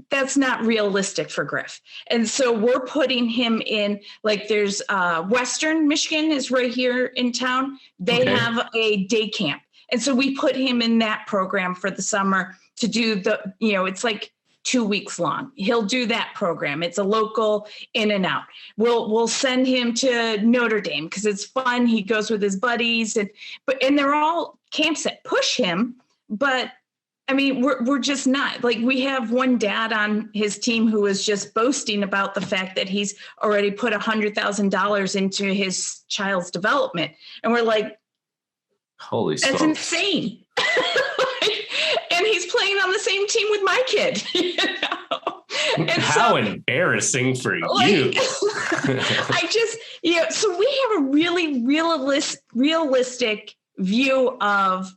that's not realistic for Griff. And so we're putting him in, there's Western Michigan is right here in town. They have a day camp. And so we put him in that program for the summer to do it's like 2 weeks long. He'll do that program. It's a local in and out. We'll send him to Notre Dame because it's fun. He goes with his buddies and they're all camps that push him, but we're just not. We have one dad on his team who is just boasting about the fact that he's already put $100,000 into his child's development. And we're like, holy smokes. That's insane. And he's playing on the same team with my kid. And how embarrassing for you. So we have a really realistic view of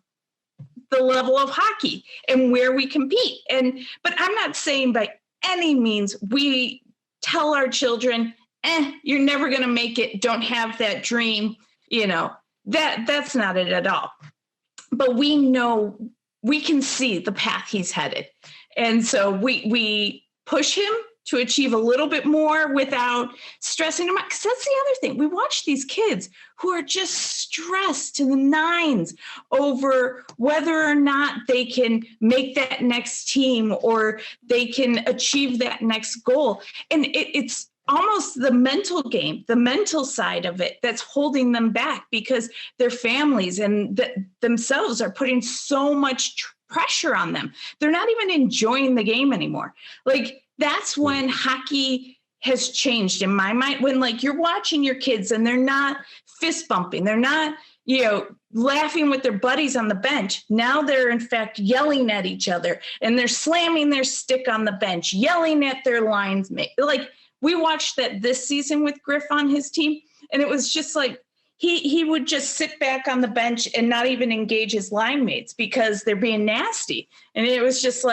the level of hockey and where we compete. But I'm not saying by any means we tell our children, you're never going to make it. Don't have that dream. That's not it at all. But we know, we can see the path he's headed. And so we push him to achieve a little bit more without stressing him out. Because that's the other thing. We watch these kids who are just stressed to the nines over whether or not they can make that next team or they can achieve that next goal. And it's almost the mental game, the mental side of it that's holding them back because their families and themselves are putting so much pressure on them. They're not even enjoying the game anymore. That's when hockey has changed in my mind, when you're watching your kids and they're not fist bumping, they're not, laughing with their buddies on the bench. Now they're in fact yelling at each other and they're slamming their stick on the bench, yelling at their linesmate. We watched that this season with Griff on his team, and it was just he would just sit back on the bench and not even engage his line mates because they're being nasty. And it was just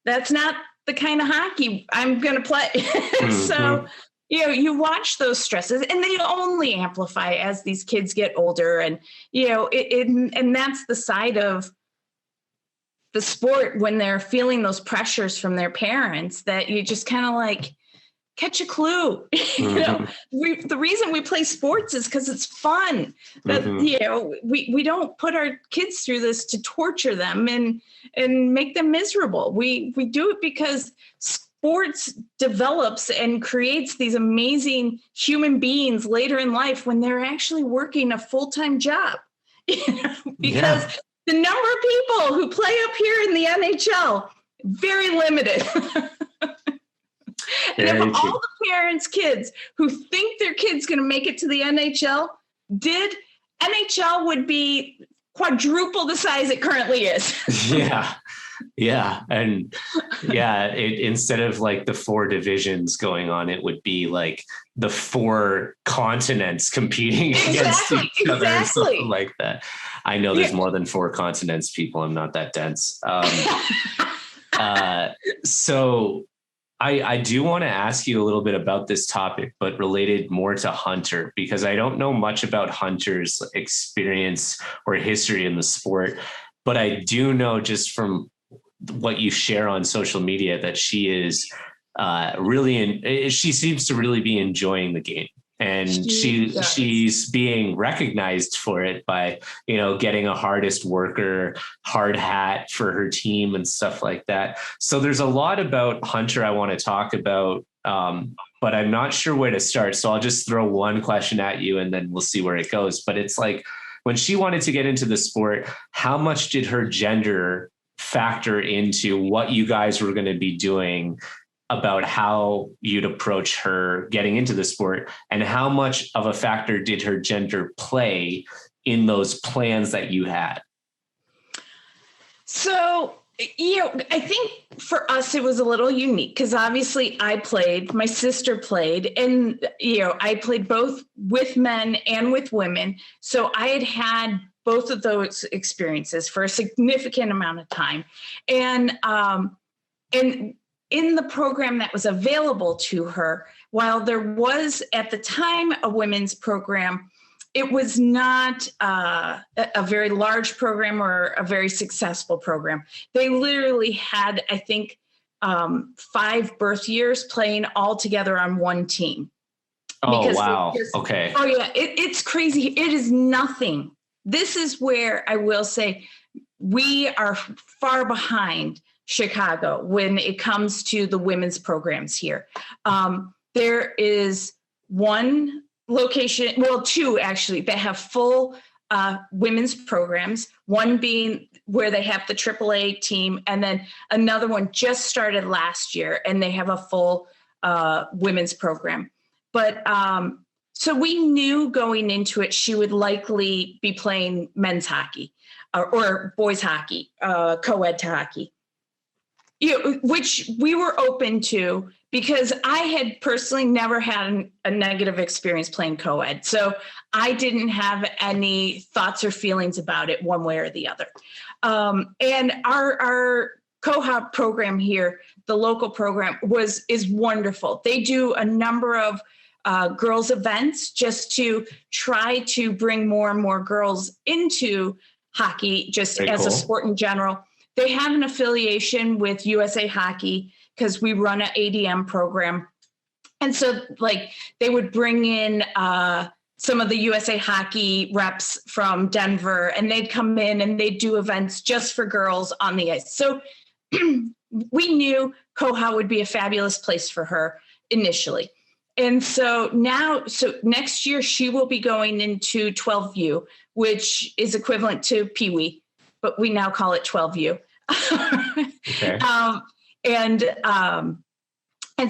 that's not the kind of hockey I'm going to play. So, you watch those stresses and they only amplify as these kids get older. And, and that's the side of the sport when they're feeling those pressures from their parents that you just kind of catch a clue. The reason we play sports is because it's fun. But we don't put our kids through this to torture them and make them miserable. We do it because sports develops and creates these amazing human beings later in life when they're actually working a full-time job. Because the number of people who play up here in the NHL, very limited. And if all the parents' kids who think their kid's going to make it to the NHL did, NHL would be quadruple the size it currently is. Yeah. Yeah. And instead of like the 4 divisions going on, it would be like the 4 continents competing against each other or something like that. I know there's more than 4 continents, people. I'm not that dense. So I do want to ask you a little bit about this topic, but related more to Hunter, because I don't know much about Hunter's experience or history in the sport, but I do know just from what you share on social media that she is she seems to really be enjoying the game. And she's being recognized for it by, getting a hardest worker hard hat for her team and stuff like that. So there's a lot about Hunter I want to talk about, but I'm not sure where to start. So I'll just throw one question at you and then we'll see where it goes. But it's like, when she wanted to get into the sport, how much did her gender factor into what you guys were going to be doing about how you'd approach her getting into the sport, and how much of a factor did her gender play in those plans that you had? So, I think for us, it was a little unique because obviously I played, my sister played, and, I played both with men and with women. So I had both of those experiences for a significant amount of time. And in the program that was available to her, while there was at the time a women's program, it was not a very large program or a very successful program. They literally had, I think, 5 birth years playing all together on one team. Oh, wow. Okay. Oh, yeah. It's crazy. It is nothing. This is where I will say we are far behind Chicago when it comes to the women's programs here. There is one location, well, 2 actually, that have full women's programs, one being where they have the AAA team, and then another one just started last year and they have a full women's program. But so we knew going into it, she would likely be playing men's hockey or boys hockey, co-ed to hockey. Which we were open to because I had personally never had a negative experience playing co-ed. So I didn't have any thoughts or feelings about it one way or the other. And our co-op program here, the local program, is wonderful. They do a number of girls events just to try to bring more and more girls into hockey, just Very as cool. a sport in general. They have an affiliation with USA Hockey because we run an ADM program. And so they would bring in some of the USA Hockey reps from Denver, and they'd come in and they'd do events just for girls on the ice. So we knew Koha would be a fabulous place for her initially. And so next year she will be going into 12U, which is equivalent to Pee Wee, but we now call it 12U. Okay. And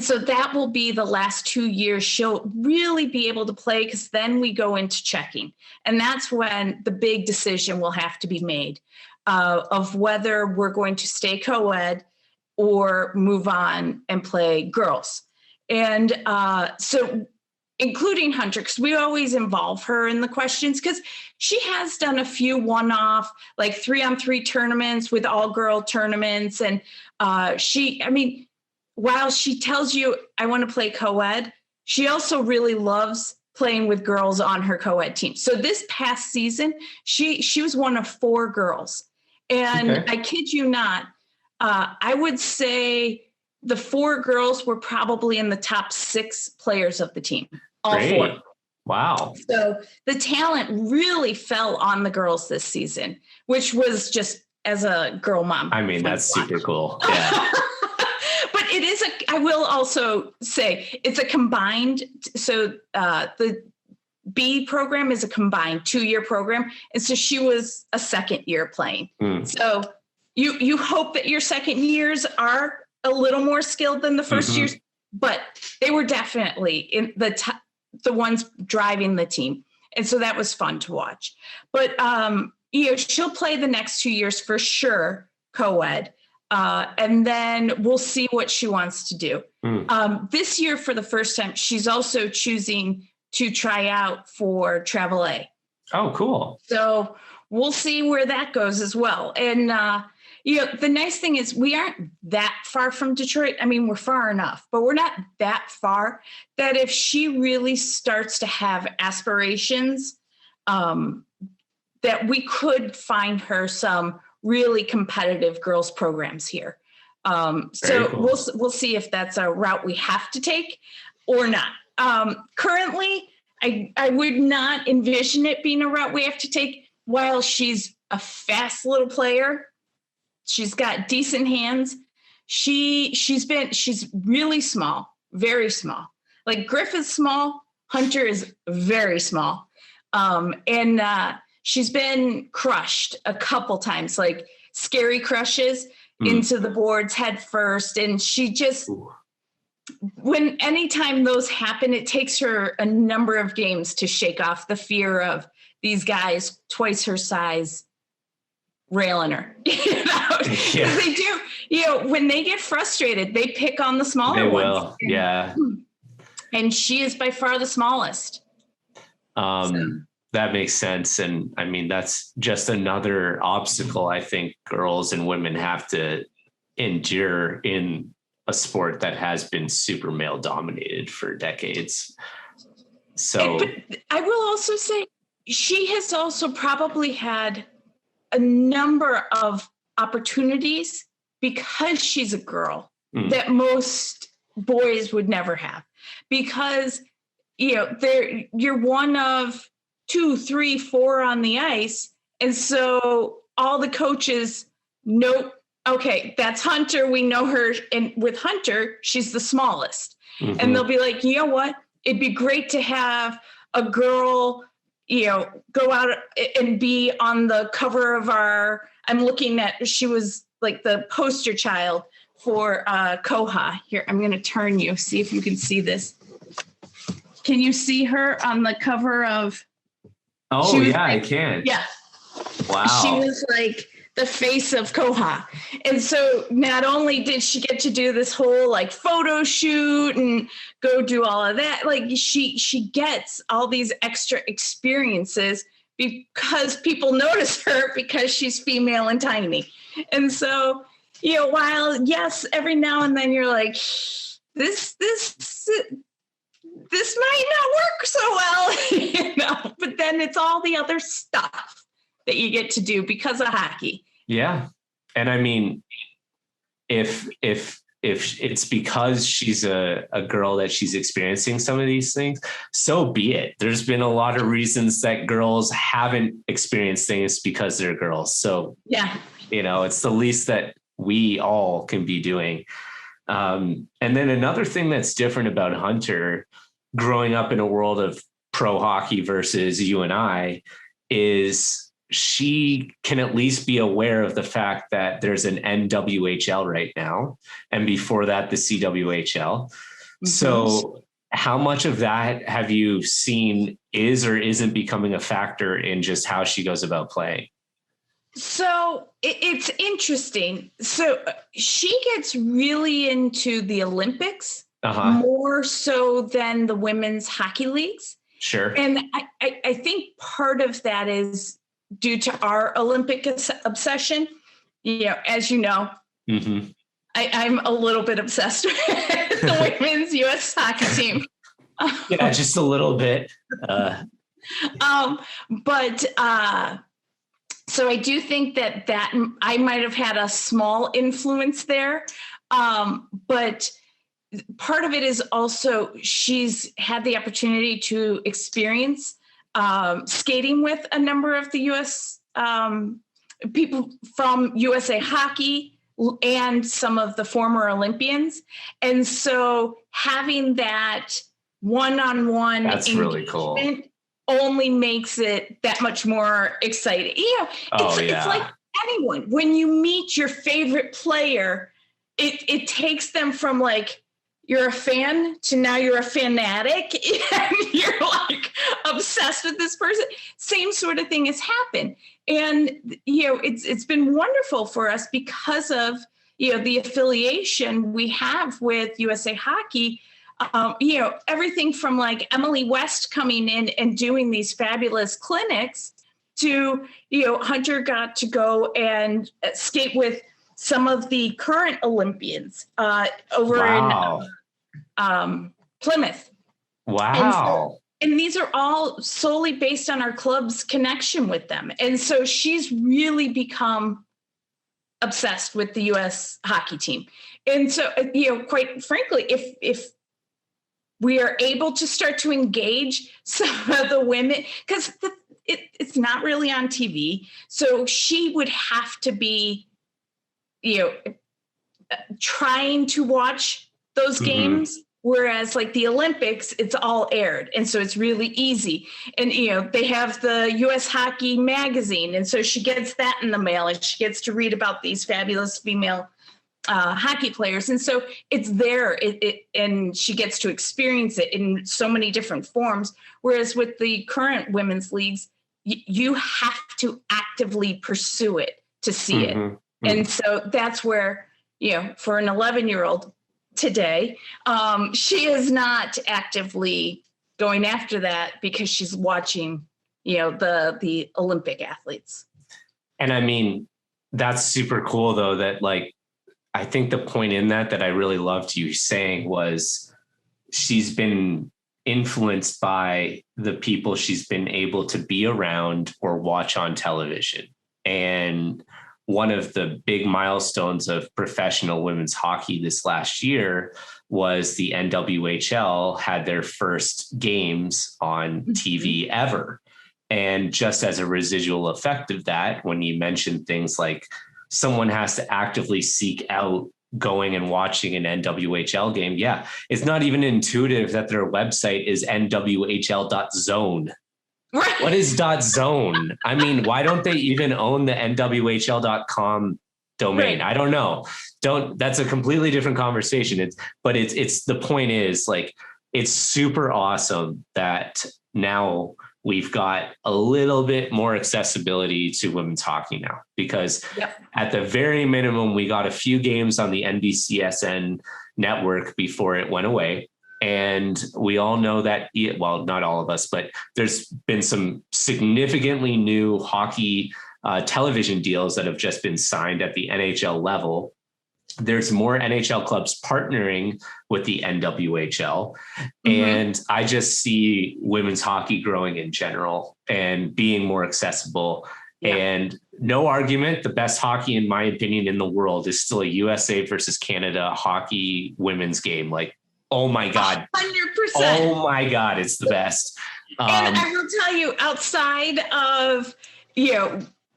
so that will be the last 2 years she'll really be able to play, because then we go into checking. And that's when the big decision will have to be made of whether we're going to stay co-ed or move on and play girls. And so including Hunter, because we always involve her in the questions, because she has done a few one-off, 3-on-3 tournaments with all-girl tournaments. And while she tells you, I want to play co-ed, she also really loves playing with girls on her co-ed team. So this past season, she was one of 4 girls. And okay. I kid you not, I would say the 4 girls were probably in the top 6 players of the team. All Great. 4. Wow. So the talent really fell on the girls this season, which was just, as a girl mom. I mean, that's super cool. Yeah. But it is I will also say it's a combined, so the B program is a combined 2-year program. And so she was a second year playing. So you hope that your second years are a little more skilled than the first years, but they were definitely in the ones driving the team. And so that was fun to watch. But, she'll play the next 2 years for sure, co-ed. And then we'll see what she wants to do. This year, for the first time, she's also choosing to try out for Travel A. Oh, cool. So we'll see where that goes as well. And, the nice thing is we aren't that far from Detroit. I mean, we're far enough, but we're not that far that if she really starts to have aspirations, that we could find her some really competitive girls programs here. So cool. We'll see if that's a route we have to take or not. Currently, I would not envision it being a route we have to take. While she's a fast little player, she's got decent hands. She's really small, very small. Like Griff is small, Hunter is very small. And she's been crushed a couple times, like scary crushes into the boards head first. And she just, anytime those happen, it takes her a number of games to shake off the fear of these guys twice her size railing her. Yeah. They do, when they get frustrated, they pick on the smaller ones. Will. Yeah. And she is by far the smallest. That makes sense. And I mean, that's just another obstacle I think girls and women have to endure in a sport that has been super male dominated for decades. So but I will also say she has also probably had a number of opportunities because she's a girl that most boys would never have, because you're one of 2, 3, 4 on the ice. And so all the coaches know, okay, that's Hunter. We know her. And with Hunter, she's the smallest. And they'll be like, you know what? It'd be great to have a girl, go out and be on the cover of I'm looking at, she was like the poster child for Koha. Here, I'm going to turn you, see if you can see this. Can you see her on the cover of? Oh, yeah, I can. Yeah. Wow. She was like the face of Koha. And so not only did she get to do this whole like photo shoot and go do all of that, like she gets all these extra experiences because people notice her because she's female and tiny. And so, while yes, every now and then you're like, this might not work so well, but then it's all the other stuff that you get to do because of hockey. Yeah. And I mean, if it's because she's a girl that she's experiencing some of these things, so be it. There's been a lot of reasons that girls haven't experienced things because they're girls. So, yeah, it's the least that we all can be doing. And then another thing that's different about Hunter growing up in a world of pro hockey versus you and I is she can at least be aware of the fact that there's an NWHL right now. And before that, the CWHL. So how much of that have you seen is or isn't becoming a factor in just how she goes about playing? So it's interesting. So she gets really into the Olympics more so than the women's hockey leagues. Sure. And I think part of that is due to our Olympic obsession. As you know, I'm a little bit obsessed with the women's U.S. hockey team. Yeah, just a little bit. So I do think that I might have had a small influence there. But part of it is also she's had the opportunity to experience skating with a number of the U.S. People from USA Hockey and some of the former Olympians. And so having that one-on-one That's really cool. Only makes it that much more exciting. It's like anyone. When you meet your favorite player, it takes them from like you're a fan to now you're a fanatic and you're like obsessed with this person. Same sort of thing has happened. And, it's been wonderful for us because of, the affiliation we have with USA Hockey. Everything from like Emily West coming in and doing these fabulous clinics to, Hunter got to go and skate with some of the current Olympians over in Plymouth. Wow. And these are all solely based on our club's connection with them. And so she's really become obsessed with the U.S. hockey team. And so, quite frankly, if we are able to start to engage some of the women, because it's not really on TV. So she would have to be, trying to watch those games. Whereas like the Olympics, it's all aired. And so it's really easy. And, they have the U.S. Hockey magazine. And so she gets that in the mail and she gets to read about these fabulous female hockey players. And so it's there and she gets to experience it in so many different forms. Whereas with the current women's leagues, you have to actively pursue it to see it. And so that's where, for an 11-year-old, today, she is not actively going after that because she's watching, the Olympic athletes. And I mean, that's super cool though, that like, I think the point in that I really loved you saying was she's been influenced by the people she's been able to be around or watch on television. And one of the big milestones of professional women's hockey this last year was the NWHL had their first games on TV ever. And just as a residual effect of that, when you mentioned things like someone has to actively seek out going and watching an NWHL game. Yeah, it's not even intuitive that their website is nwhl.zone. Right. What is .zone? I mean, why don't they even own the nwhl.com domain? Right. I don't know. That's a completely different conversation. It's the point is like, it's super awesome that now we've got a little bit more accessibility to women's hockey now, because at the very minimum, we got a few games on the NBCSN network before it went away. And we all know that, well, not all of us, but there's been some significantly new hockey television deals that have just been signed at the NHL level. There's more NHL clubs partnering with the NWHL. And I just see women's hockey growing in general and being more accessible. And no argument, the best hockey, in my opinion, in the world is still a USA versus Canada hockey women's game. Like, oh my God. 100%. Oh my God, it's the best. And I will tell you, outside of,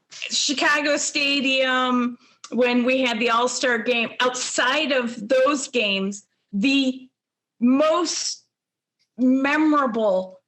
Chicago Stadium, when we had the All-Star game, outside of those games, the most memorable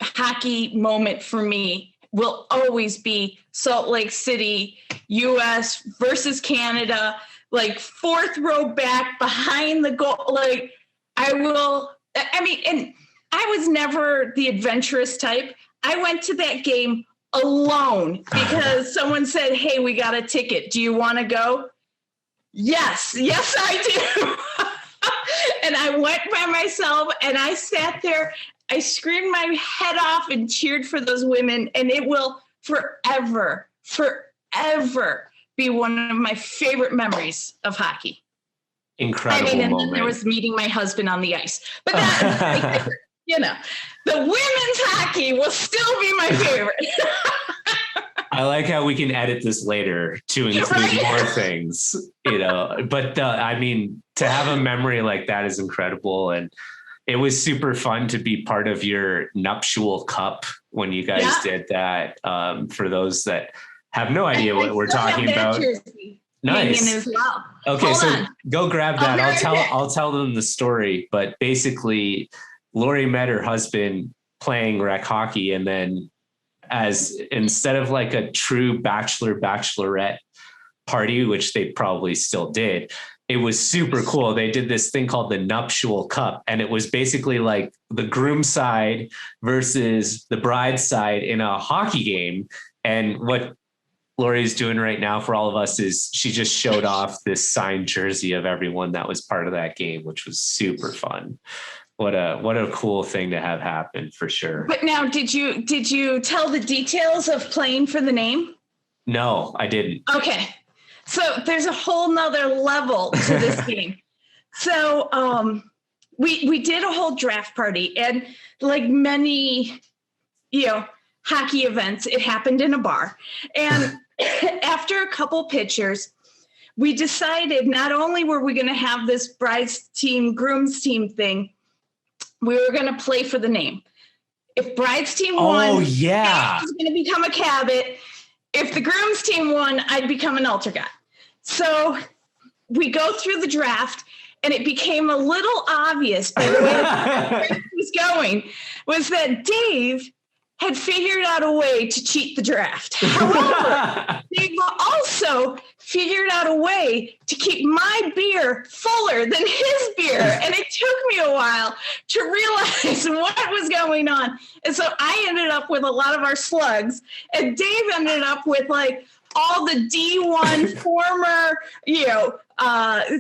hockey moment for me will always be Salt Lake City, US versus Canada, like fourth row back behind the goal. Like and I was never the adventurous type. I went to that game alone because someone said, "Hey, we got a ticket. Do you want to go?" Yes, I do. And I went by myself and I sat there. I screamed my head off and cheered for those women. And it will forever be one of my favorite memories of hockey. Incredible and moment. Then there was meeting my husband on the ice. But that, the women's hockey will still be my favorite. I like how we can edit this later to include more things, but to have a memory like that is incredible. And it was super fun to be part of your nuptial cup when you guys did that. For those that have no idea what we're talking about. Nice. As well. Okay. Hold so on. Go grab that. I'll tell them the story, but basically Lori met her husband playing rec hockey. And then instead of like a true bachelorette party, which they probably still did, it was super cool. They did this thing called the nuptial cup, and it was basically like the groom side versus the bride side in a hockey game. And what Lori's doing right now for all of us is she just showed off this signed jersey of everyone that was part of that game, which was super fun. What a cool thing to have happen, for sure. But now, did you tell the details of playing for the name? No, I didn't. Okay. So there's a whole nother level to this game. So we did a whole draft party, and like many, hockey events, it happened in a bar. And after a couple pitchers, we decided not only were we going to have this bride's team, groom's team thing, we were going to play for the name. If bride's team won, I was going to become a Cabot. If the groom's team won, I'd become an Altergat. So we go through the draft, and it became a little obvious by the way it was going, was that Dave had figured out a way to cheat the draft. However, Dave also figured out a way to keep my beer fuller than his beer. And it took me a while to realize what was going on. And so I ended up with a lot of our slugs, and Dave ended up with like all the D1 former,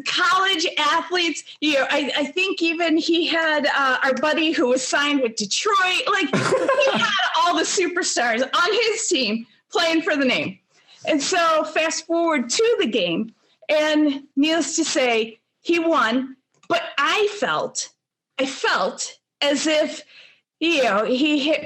college athletes. I think even he had our buddy who was signed with Detroit. Like he had all the superstars on his team playing for the name. And so fast forward to the game, and needless to say, he won. But I felt as if, he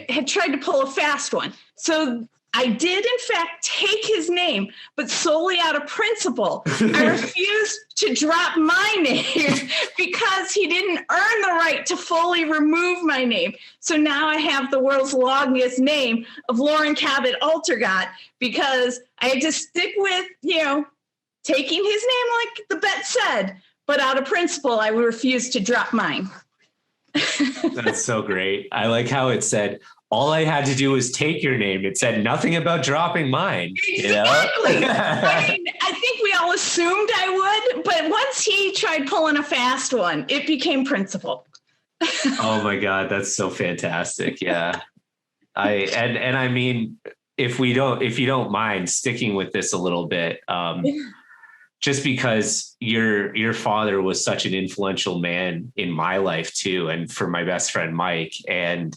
had tried to pull a fast one. So I did, in fact, take his name, but solely out of principle. I refused to drop my name because he didn't earn the right to fully remove my name. So now I have the world's longest name of Lauren Cabot Altergat, because I had to stick with, taking his name like the bet said, but out of principle, I refused to drop mine. That's so great. I like how it said, all I had to do was take your name. It said nothing about dropping mine. Exactly. I think we all assumed I would, but once he tried pulling a fast one, it became principle. Oh my God, that's so fantastic. Yeah. I mean, if you don't mind sticking with this a little bit, just because your father was such an influential man in my life too, and for my best friend Mike, and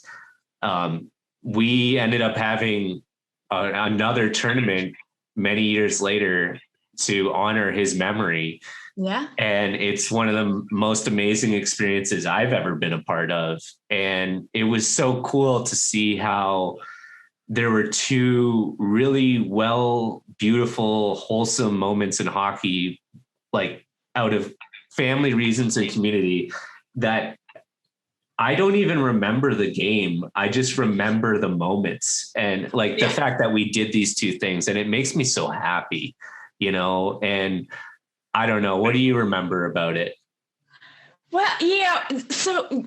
we ended up having another tournament many years later to honor his memory. Yeah. And it's one of the most amazing experiences I've ever been a part of. And it was so cool to see how there were two really beautiful, wholesome moments in hockey, like out of family reasons and community, that I don't even remember the game. I just remember the moments and like the fact that we did these two things, and it makes me so happy, and I don't know. What do you remember about it? Well, so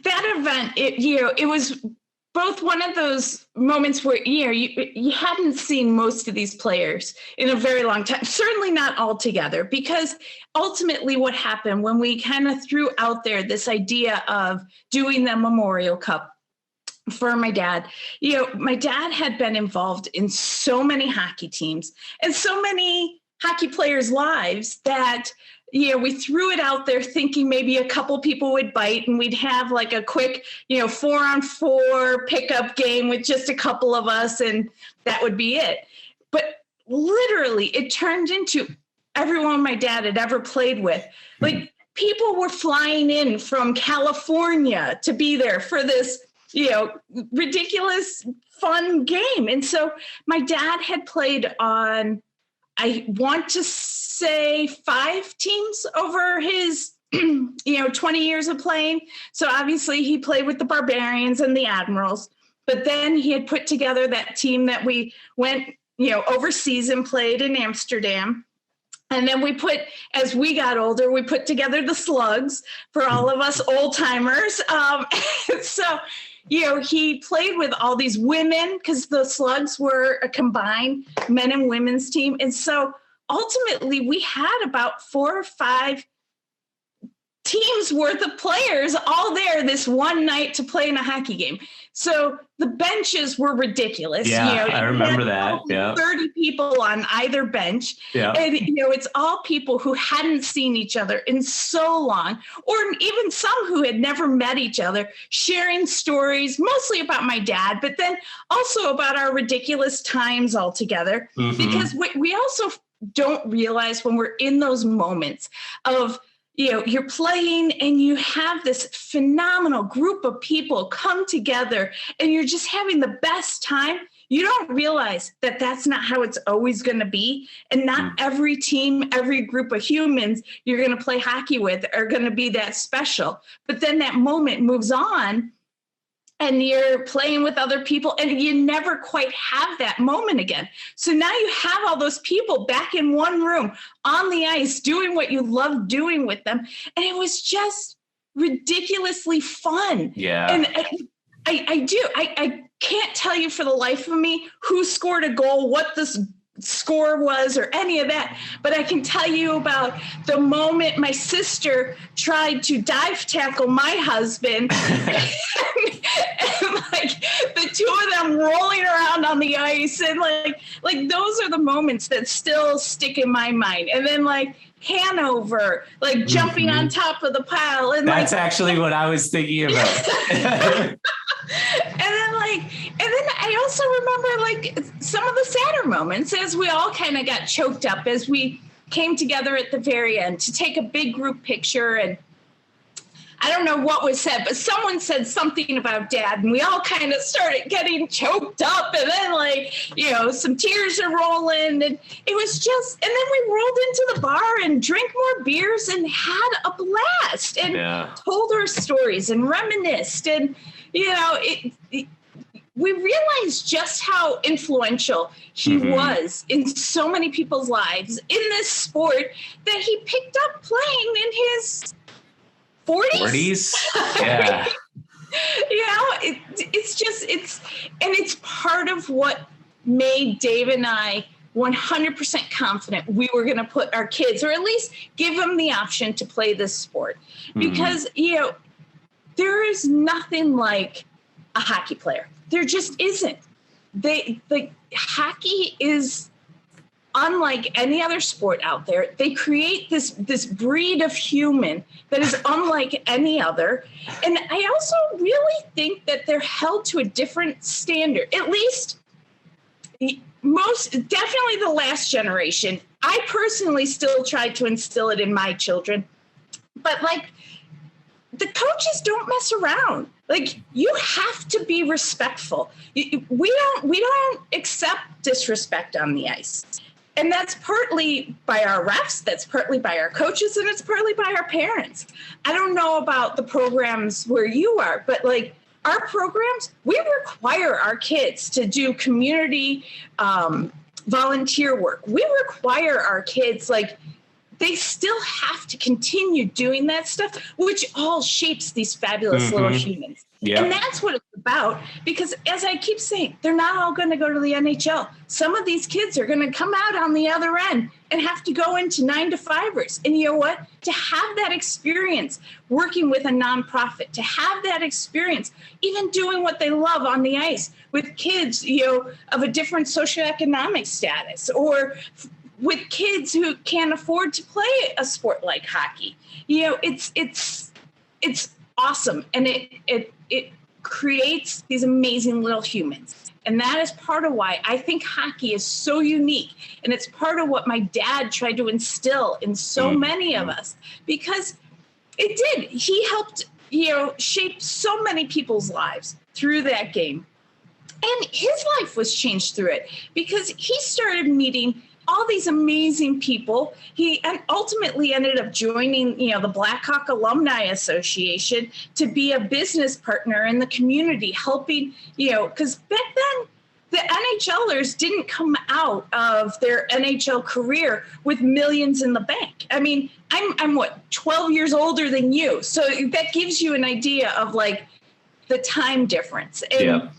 that event, it was both one of those moments where, you hadn't seen most of these players in a very long time, certainly not all together, because ultimately what happened when we kind of threw out there this idea of doing the Memorial Cup for my dad, my dad had been involved in so many hockey teams and so many hockey players' lives that we threw it out there thinking maybe a couple people would bite and we'd have like a quick, 4-on-4 pickup game with just a couple of us, and that would be it. But literally it turned into everyone my dad had ever played with. Like people were flying in from California to be there for this, ridiculous fun game. And so my dad had played on, I want to say 5 teams over his, 20 years of playing. So obviously he played with the Barbarians and the Admirals, but then he had put together that team that we went, overseas and played in Amsterdam. And then as we got older, we put together the Slugs for all of us old timers. So, he played with all these women because the Slugs were a combined men and women's team. And so ultimately we had about 4 or 5 teams worth of players all there this one night to play in a hockey game. So the benches were ridiculous. Yeah, I remember that. Yeah. 30 people on either bench. Yeah. And, it's all people who hadn't seen each other in so long, or even some who had never met each other, sharing stories, mostly about my dad, but then also about our ridiculous times all together. Mm-hmm. Because we also don't realize when we're in those moments of, you're playing and you have this phenomenal group of people come together and you're just having the best time. You don't realize that that's not how it's always going to be. And not every team, every group of humans you're going to play hockey with are going to be that special. But then that moment moves on and you're playing with other people and you never quite have that moment again. So now you have all those people back in one room on the ice doing what you love doing with them. And it was just ridiculously fun. Yeah. And I can't tell you for the life of me who scored a goal, what this score was or any of that, but I can tell you about the moment my sister tried to dive tackle my husband and like the two of them rolling around on the ice, and like those are the moments that still stick in my mind. And then like Hanover, like jumping on top of the pile, and that's actually what I was thinking about. And then I also remember like some of the sadder moments as we all kind of got choked up as we came together at the very end to take a big group picture. And I don't know what was said, but someone said something about Dad, and we all kind of started getting choked up. And then like, some tears are rolling, and it was just, and then we rolled into the bar and drank more beers and had a blast and told our stories and reminisced. And, we realized just how influential he was in so many people's lives in this sport that he picked up playing in his 40s. Yeah. It's part of what made Dave and I 100% confident we were going to put our kids, or at least give them the option to play this sport. Because, there is nothing like a hockey player. There just isn't. Hockey is unlike any other sport out there. They create this breed of human that is unlike any other. And I also really think that they're held to a different standard, at least definitely the last generation. I personally still try to instill it in my children, but like the coaches don't mess around. Like, you have to be respectful. We don't accept disrespect on the ice. And that's partly by our refs, that's partly by our coaches, and it's partly by our parents. I don't know about the programs where you are, but like our programs, we require our kids to do community volunteer work. We require our kids, like, they still have to continue doing that stuff, which all shapes these fabulous little humans. Yep. And that's what it's about, because as I keep saying, they're not all going to go to the NHL. Some of these kids are going to come out on the other end and have to go into 9-to-5ers. And you know what? To have that experience working with a nonprofit, to have that experience even doing what they love on the ice with kids, of a different socioeconomic status, or with kids who can't afford to play a sport like hockey. It's awesome. And it creates these amazing little humans. And that is part of why I think hockey is so unique. And it's part of what my dad tried to instill in so many of us, because it did. He helped, shape so many people's lives through that game. And his life was changed through it, because he started meeting all these amazing people. He ultimately ended up joining, the Blackhawk Alumni Association to be a business partner in the community, helping, because back then the NHLers didn't come out of their NHL career with millions in the bank. I mean, I'm 12 years older than you. So that gives you an idea of like the time difference. And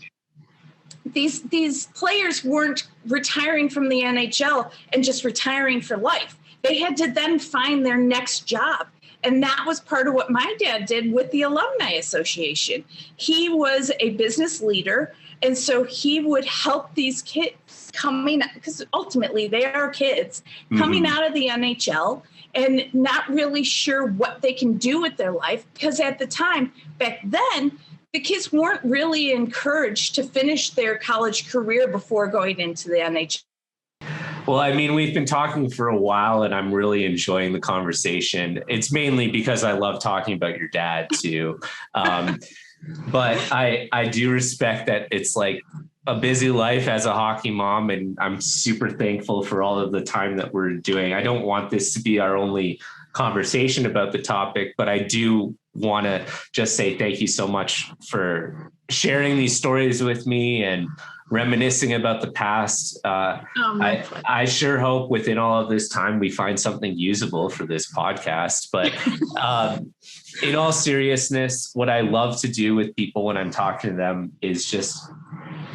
these players weren't retiring from the NHL and just retiring for life. They had to then find their next job. And that was part of what my dad did with the Alumni Association. He was a business leader. And so he would help these kids coming, because ultimately they are kids, coming out of the NHL and not really sure what they can do with their life. Because at the time, back then, the kids weren't really encouraged to finish their college career before going into the NHL. Well, I mean, we've been talking for a while and I'm really enjoying the conversation. It's mainly because I love talking about your dad too. But I do respect that it's like a busy life as a hockey mom, and I'm super thankful for all of the time that we're doing. I don't want this to be our only conversation about the topic, but I do want to just say thank you so much for sharing these stories with me and reminiscing about the past. I sure hope within all of this time we find something usable for this podcast. But in all seriousness, what I love to do with people when I'm talking to them is just,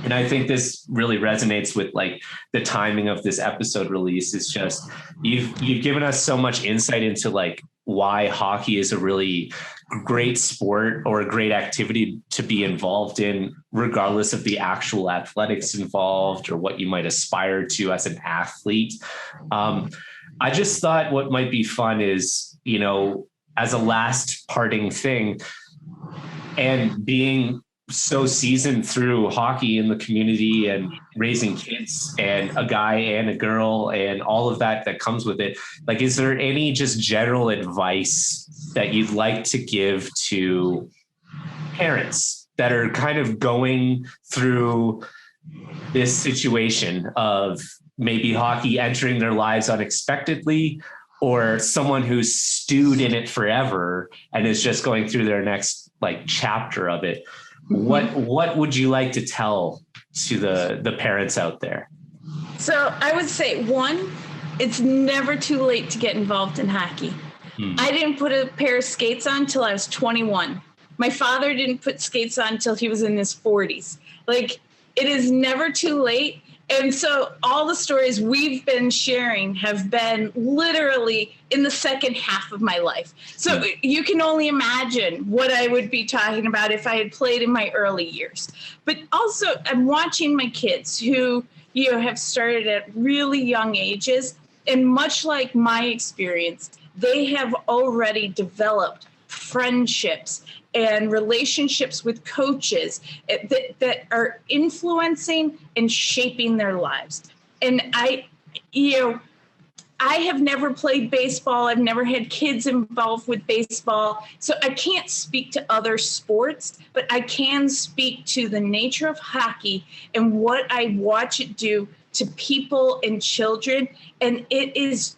and I think this really resonates with like the timing of this episode release, is just you've given us so much insight into like why hockey is a really great sport or a great activity to be involved in, regardless of the actual athletics involved or what you might aspire to as an athlete. I just thought what might be fun is, you know, as a last parting thing, and being so seasoned through hockey in the community and raising kids and a guy and a girl and all of that comes with it. Like, is there any just general advice that you'd like to give to parents that are kind of going through this situation of maybe hockey entering their lives unexpectedly, or someone who's stewed in it forever and is just going through their next like chapter of it? What would you like to tell to the parents out there? So I would say, one, it's never too late to get involved in hockey. I didn't put a pair of skates on until I was 21. My father didn't put skates on until he was in his 40s. Like, it is never too late. And so all the stories we've been sharing have been literally in the second half of my life. So you can only imagine what I would be talking about if I had played in my early years. But also, I'm watching my kids who, you know, have started at really young ages. And much like my experience, they have already developed friendships and relationships with coaches that are influencing and shaping their lives. And I have never played baseball. I've never had kids involved with baseball. So I can't speak to other sports, but I can speak to the nature of hockey and what I watch it do to people and children. And it is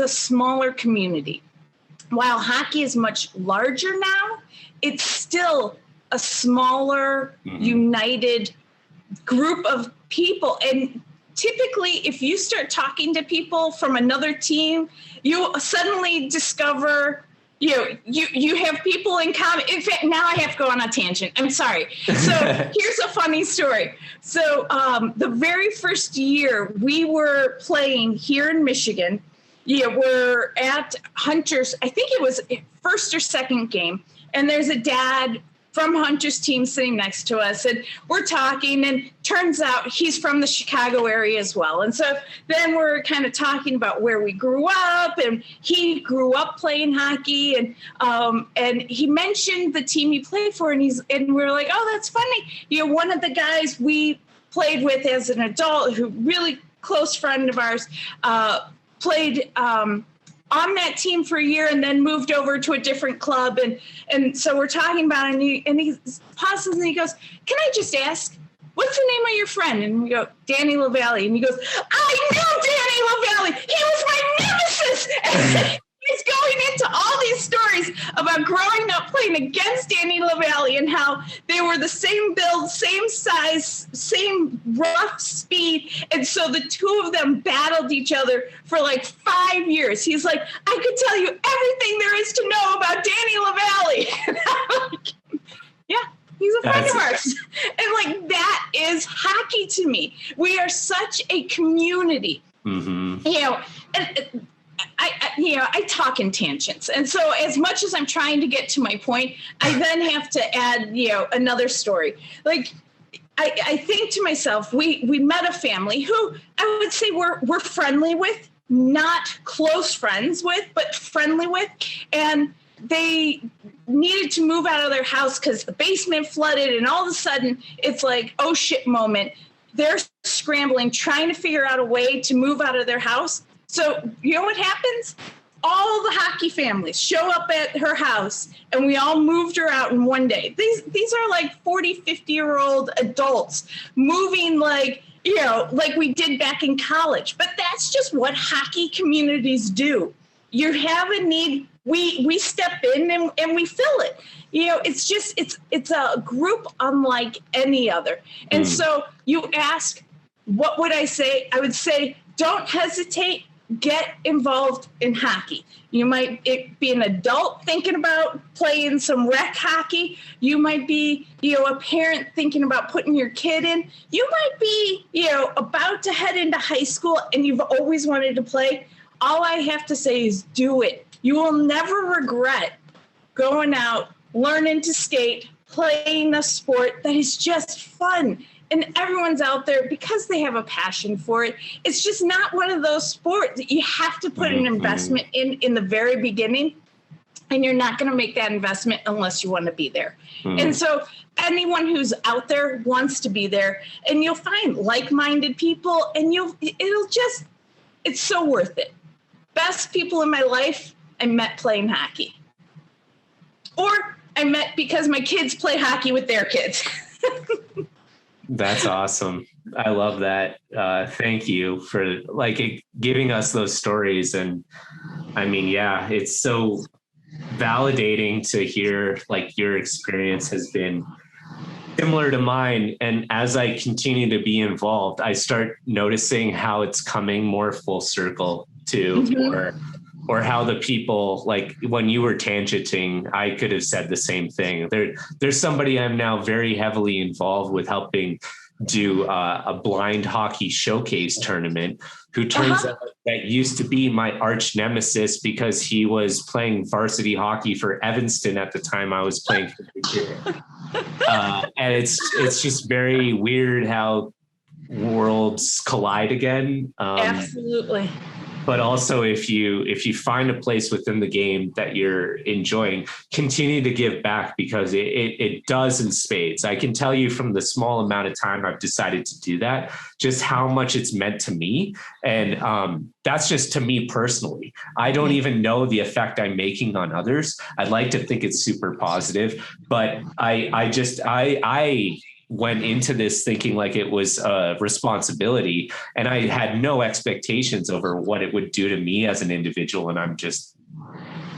a smaller community. While hockey is much larger now, it's still a smaller, united group of people. And typically, if you start talking to people from another team, you suddenly discover, you have people in common. In fact, now I have to go on a tangent. I'm sorry. So here's a funny story. So the very first year we were playing here in Michigan, we're at Hunter's, I think it was first or second game, and there's a dad from Hunter's team sitting next to us, and we're talking, and turns out he's from the Chicago area as well. And so then we're kind of talking about where we grew up, and he grew up playing hockey, and he mentioned the team he played for, and we're like, oh, that's funny. One of the guys we played with as an adult, who really close friend of ours, played on that team for a year and then moved over to a different club. And so we're talking about it, and he pauses and he goes, can I just ask, what's the name of your friend? And we go, Danny LaValle. And he goes, I knew Danny LaValle. He was my nemesis. And he's going into all these stories about growing up playing against Danny LaValle and how they were the same build, same size, same rough speed. And so the two of them battled each other for like 5 years. He's like, I could tell you everything there is to know about Danny LaValle. And I'm like, yeah, he's a friend of ours. We are such a community. Mm-hmm. You know, and I talk in tangents. And so as much as I'm trying to get to my point, I then have to add, another story. Like, I think to myself, we met a family who I would say we're friendly with, not close friends with, but friendly with. And they needed to move out of their house because the basement flooded. And all of a sudden it's like, oh shit moment. They're scrambling, trying to figure out a way to move out of their house. So you know what happens? All the hockey families show up at her house and we all moved her out in one day. These are like 40, 50-year-old adults moving like we did back in college. But that's just what hockey communities do. You have a need, we step in and we fill it. It's a group unlike any other. And so you ask, what would I say? I would say, don't hesitate. Get involved in hockey. You might be an adult thinking about playing some rec hockey. You might be, a parent thinking about putting your kid in. You might be, about to head into high school and you've always wanted to play. All I have to say is do it. You will never regret going out, learning to skate, playing a sport that is just fun. And everyone's out there because they have a passion for it. It's just not one of those sports that you have to put an investment in the very beginning. And you're not going to make that investment unless you want to be there. And so anyone who's out there wants to be there, and you'll find like-minded people, and it's so worth it. Best people in my life I met playing hockey. Or I met because my kids play hockey with their kids. That's awesome. I love that. Thank you for giving us those stories. And I mean, yeah, it's so validating to hear your experience has been similar to mine. And as I continue to be involved, I start noticing how it's coming more full circle too, or how the people, when you were tangenting, I could have said the same thing. There's somebody I'm now very heavily involved with helping do a blind hockey showcase tournament, who turns out that used to be my arch nemesis because he was playing varsity hockey for Evanston at the time I was playing for the and it's just very weird how worlds collide again. Absolutely. But also, if you find a place within the game that you're enjoying, continue to give back, because it does in spades. I can tell you from the small amount of time I've decided to do that, just how much it's meant to me. And that's just to me personally. I don't even know the effect I'm making on others. I'd like to think it's super positive, but I went into this thinking like it was a responsibility, and I had no expectations over what it would do to me as an individual. And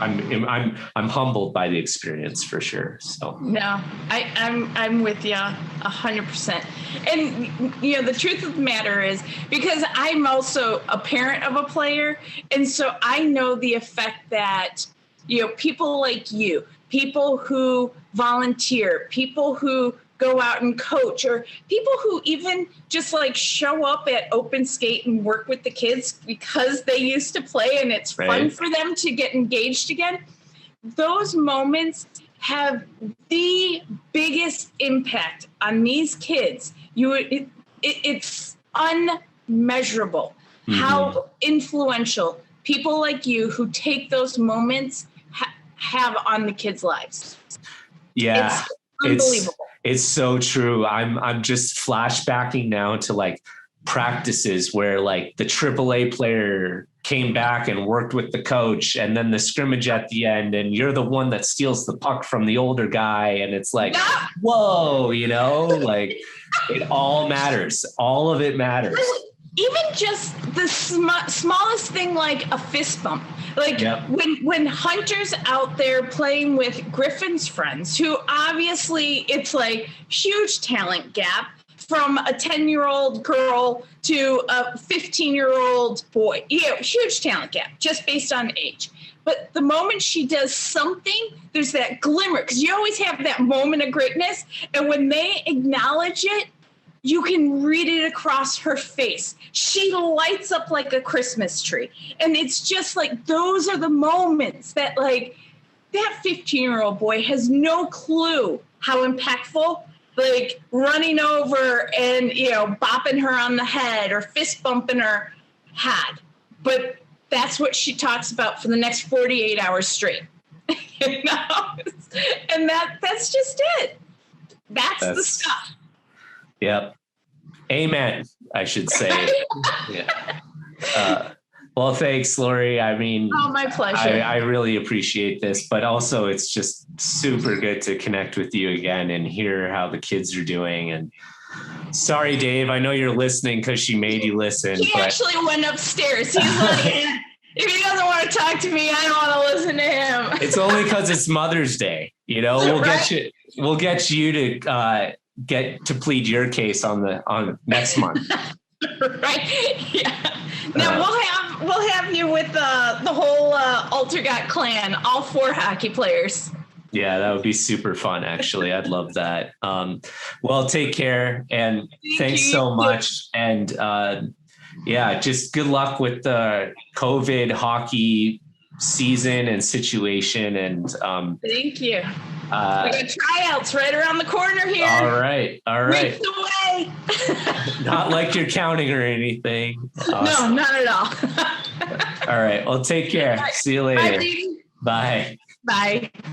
I'm humbled by the experience for sure. So no, I'm with you 100%. And the truth of the matter is, because I'm also a parent of a player, and so I know the effect that people like you, people who volunteer, people who go out and coach, or people who even just show up at open skate and work with the kids because they used to play and it's fun for them to get engaged again. Those moments have the biggest impact on these kids. It's unmeasurable how influential people like you who take those moments have on the kids' lives. Yeah. It's unbelievable. It's so true. I'm just flashbacking now to practices where the AAA player came back and worked with the coach, and then the scrimmage at the end, and you're the one that steals the puck from the older guy. And it's whoa, it all matters. All of it matters. Even just the smallest thing, like a fist bump. When Hunter's out there playing with Griffin's friends, who obviously it's huge talent gap from a 10-year-old girl to a 15-year-old boy, huge talent gap just based on age. But the moment she does something, there's that glimmer, because you always have that moment of greatness. And when they acknowledge it, you can read it across her face. She lights up like a Christmas tree. And it's just like, those are the moments that like that 15-year-old boy has no clue how impactful, like running over and, you know, bopping her on the head or fist bumping her had. But that's what she talks about for the next 48 hours straight. You know? And that's just it. That's the stuff. Yep. Amen, I should say. Yeah. Well, thanks, Lori. I mean, oh, my pleasure. I really appreciate this, but also it's just super good to connect with you again and hear how the kids are doing. And sorry, Dave, I know you're listening because she made you listen. He actually went upstairs. He's like, if he doesn't want to talk to me, I don't want to listen to him. It's only because it's Mother's Day. You know, we'll get you to get to plead your case on next month. Right? Yeah. Now we'll have you with the whole Altergot clan, all 4 hockey players. Yeah, that would be super fun. Actually, I'd love that. Well, take care and thanks so much. And yeah, just good luck with the COVID hockey season and situation. And thank you. We got tryouts right around the corner here. All right. Weeks away. Not like you're counting or anything. Awesome. No, not at all. All right. Well, take care. See you later. Bye. Bye. Bye.